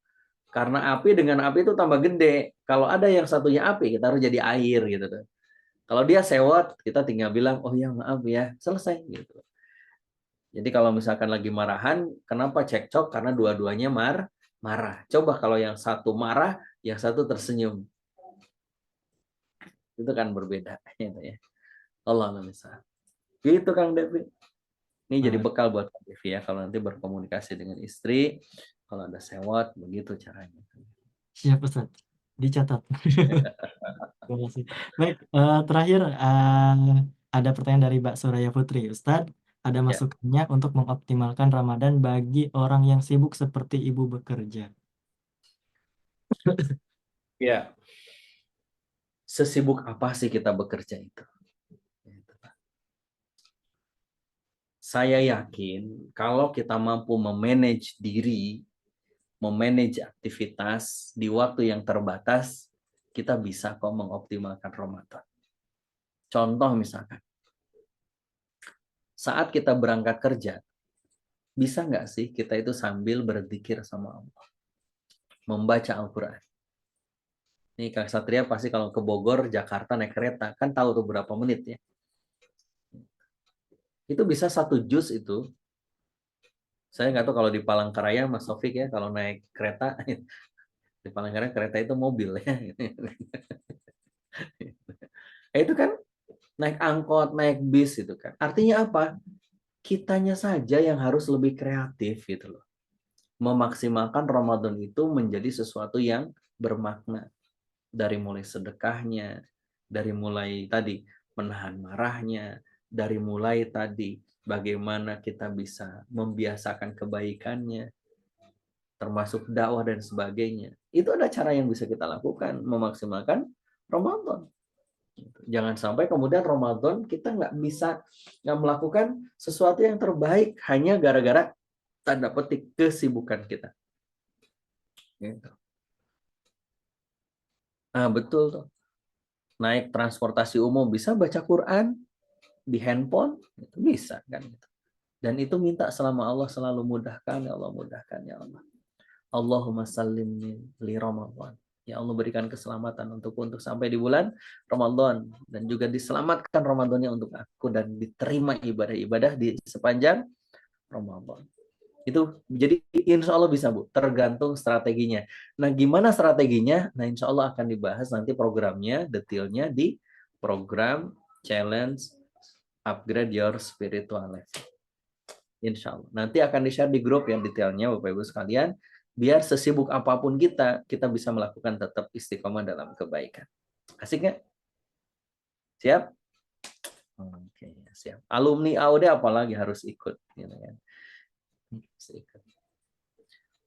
Karena api dengan api itu tambah gede. Kalau ada yang satunya api, kita harus jadi air gitu tuh. Kalau dia sewot, kita tinggal bilang, oh ya maaf ya, selesai gitu. Jadi kalau misalkan lagi marahan, kenapa cekcok? Karena dua-duanya marah. Coba kalau yang satu marah, yang satu tersenyum. Itu kan berbeda. Gitu ya. Allah misal. Gitu Kang Devi. Ini jadi bekal buat Kang Devi ya. Kalau nanti berkomunikasi dengan istri, kalau ada sewot, begitu caranya. Siap Ustaz, dicatat. Terima kasih. Baik, terakhir ada pertanyaan dari Mbak Suraya Putri. Ustadz, ada Ya. masukannya untuk mengoptimalkan Ramadan bagi orang yang sibuk seperti ibu bekerja. Ya. Sesibuk apa sih kita bekerja itu? Saya yakin kalau kita mampu memanage diri, memanage aktivitas di waktu yang terbatas, kita bisa kok mengoptimalkan Ramadan. Contoh misalkan, saat kita berangkat kerja, bisa nggak sih kita itu sambil berzikir sama Allah? Membaca Al-Quran. Nih Kak Satria pasti kalau ke Bogor, Jakarta naik kereta, kan tahu tuh berapa menit ya. Itu bisa 1 juz itu. Saya nggak tahu kalau di Palangkaraya, Mas Taufik ya, kalau naik kereta, di Palangkaraya kereta itu mobil ya. Itu kan naik angkot, naik bis itu kan. Artinya apa? Kitanya saja yang harus lebih kreatif gitu loh. Memaksimalkan Ramadan itu menjadi sesuatu yang bermakna. Dari mulai sedekahnya, dari mulai tadi menahan marahnya, dari mulai tadi bagaimana kita bisa membiasakan kebaikannya, termasuk dakwah dan sebagainya. Itu ada cara yang bisa kita lakukan, memaksimalkan Ramadan. Jangan sampai kemudian Ramadan kita nggak melakukan sesuatu yang terbaik hanya gara-gara tanda petik kesibukan kita. Gitu. Nah, betul tuh. Naik transportasi umum bisa baca Quran di handphone, itu bisa kan gitu. Dan itu minta selama Allah selalu mudahkan, ya Allah mudahkan ya Allah. Allahumma sallimni li Ramadan. Ya Allah berikan keselamatan untuk sampai di bulan Ramadan dan juga diselamatkan Ramadannya untuk aku dan diterima ibadah-ibadah di sepanjang Ramadan. Itu jadi insya Allah bisa Bu, tergantung strateginya. Nah gimana strateginya? Nah insya Allah akan dibahas nanti programnya, detailnya di program Challenge Upgrade Your Spiritual Life. Insya Allah. Nanti akan di-share di grup yang detailnya Bapak Ibu sekalian. Biar sesibuk apapun kita bisa melakukan tetap istiqomah dalam kebaikan. Asik nggak? Siap? Oke, siap. Alumni AUD apalagi harus ikut. Gitu kan.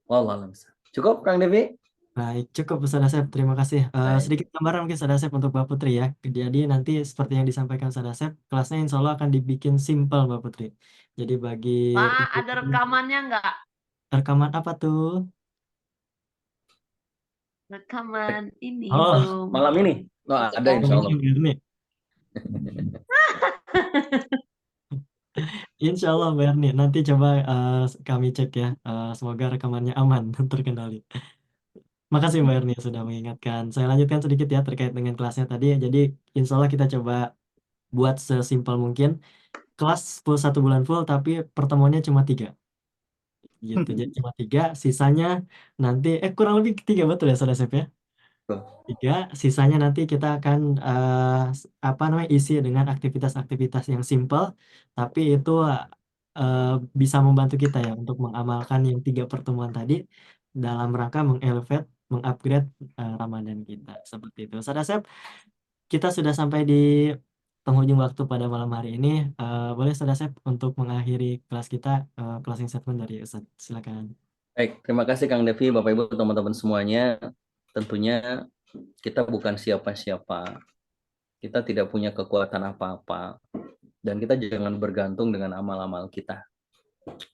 Wallahualam. Cukup Kang Devi? Baik, cukup Ustaz Asep. Terima kasih. Sedikit gambaran mungkin Ustaz Asep untuk Mbak Putri ya. Jadi nanti seperti yang disampaikan Ustaz Asep, kelasnya insya Allah akan dibikin simple Mbak Putri. Jadi bagi Pak, ada rekamannya nggak? rekaman apa tuh? Rekaman ini Oh, belum. Malam ini? Oh, ada insya Allah. Insya Allah Mbak Erni, nanti coba kami cek ya, semoga rekamannya aman dan terkendali. Makasih Mbak Erni sudah mengingatkan. Saya lanjutkan sedikit ya terkait dengan kelasnya tadi. Jadi insya Allah kita coba buat sesimpel mungkin. Kelas full 1 bulan full, tapi pertemuannya cuma 3. Gitu, jadi cuma 3, sisanya nanti kurang lebih 3 betul ya Saudara Sep ya? 3, sisanya nanti kita akan isi dengan aktivitas-aktivitas yang simple, tapi itu bisa membantu kita ya untuk mengamalkan yang 3 pertemuan tadi dalam rangka mengelevate, mengupgrade Ramadan kita. Seperti itu. Ustaz Asep, kita sudah sampai di penghujung waktu pada malam hari ini. Boleh Ustaz Asep untuk mengakhiri kelas kita, closing statement dari Ustaz. Silakan. Baik, terima kasih Kang Devi, Bapak Ibu, teman-teman semuanya. Tentunya kita bukan siapa-siapa. Kita tidak punya kekuatan apa-apa. Dan kita jangan bergantung dengan amal-amal kita.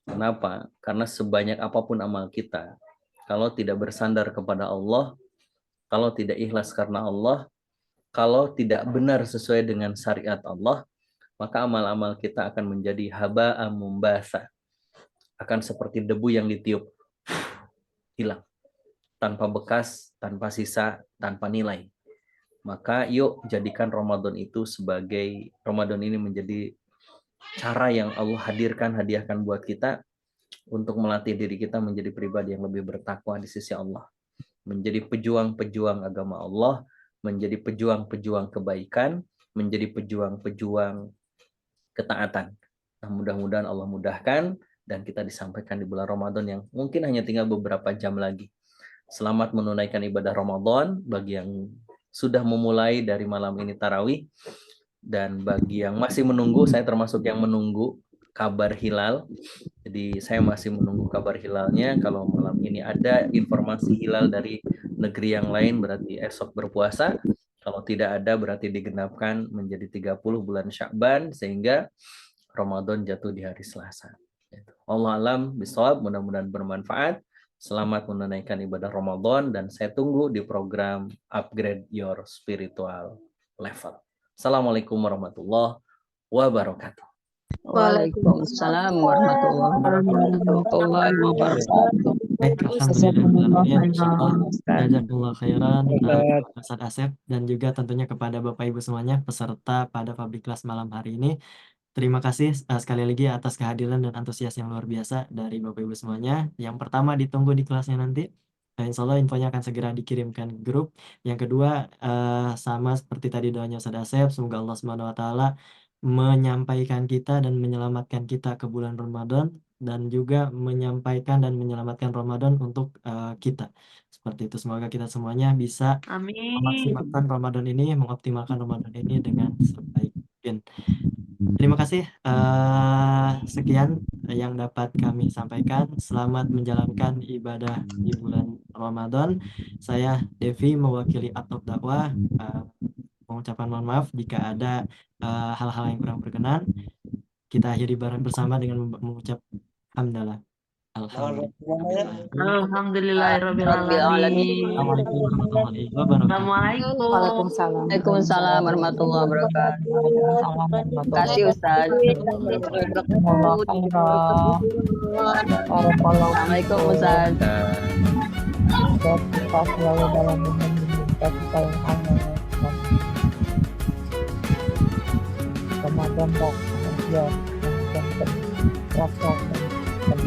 Kenapa? Karena sebanyak apapun amal kita, kalau tidak bersandar kepada Allah, kalau tidak ikhlas karena Allah, kalau tidak benar sesuai dengan syariat Allah, maka amal-amal kita akan menjadi haba'an mumbasa. Akan seperti debu yang ditiup. Hilang. Tanpa bekas, tanpa sisa, tanpa nilai. Maka yuk jadikan Ramadan itu sebagai, Ramadan ini menjadi cara yang Allah hadiahkan buat kita untuk melatih diri kita menjadi pribadi yang lebih bertakwa di sisi Allah. Menjadi pejuang-pejuang agama Allah, menjadi pejuang-pejuang kebaikan, menjadi pejuang-pejuang ketaatan. Nah, mudah-mudahan Allah mudahkan dan kita disampaikan di bulan Ramadan yang mungkin hanya tinggal beberapa jam lagi. Selamat menunaikan ibadah Ramadan bagi yang sudah memulai dari malam ini tarawih, dan bagi yang masih menunggu, saya termasuk yang menunggu kabar hilal. Jadi saya masih menunggu kabar hilalnya. Kalau malam ini ada informasi hilal dari negeri yang lain berarti esok berpuasa. Kalau tidak ada berarti digenapkan menjadi 30 bulan Sya'ban sehingga Ramadan jatuh di hari Selasa. Allah alam bisawab, mudah-mudahan bermanfaat. Selamat menunaikan ibadah Ramadan dan saya tunggu di program Upgrade Your Spiritual Level. Assalamualaikum warahmatullahi wabarakatuh. Waalaikumsalam warahmatullahi wabarakatuh. Baik, alhamdulillah. Jazakallah khairan Ustaz Asep dan juga tentunya kepada Bapak Ibu semuanya peserta pada public class malam hari ini. Terima kasih sekali lagi atas kehadiran dan antusias yang luar biasa dari Bapak Ibu semuanya. Yang pertama ditunggu di kelasnya nanti. Insya Allah infonya akan segera dikirimkan grup. Yang kedua sama seperti tadi doanya Ustaz Asep, semoga Allah SWT menyampaikan kita dan menyelamatkan kita ke bulan Ramadan dan juga menyampaikan dan menyelamatkan Ramadan untuk kita. Seperti itu, semoga kita semuanya bisa memaksimalkan Ramadan ini, mengoptimalkan Ramadan ini dengan sebaik mungkin. Terima kasih. Sekian yang dapat kami sampaikan. Selamat menjalankan ibadah di bulan Ramadan. Saya Devi mewakili Atop Dakwah. Mengucapkan mohon maaf jika ada hal-hal yang kurang berkenan. Kita akhiri bareng bersama dengan mengucap hamdalah. Alhamdulillahirabbil alamin. Assalamualaikum. Waalaikumsalam warahmatullahi wabarakatuh. Terima kasih Ustaz. Assalamualaikum Ustaz. Kita selalu dalam kita yang aman. Ramadan dan ya dan rasa dan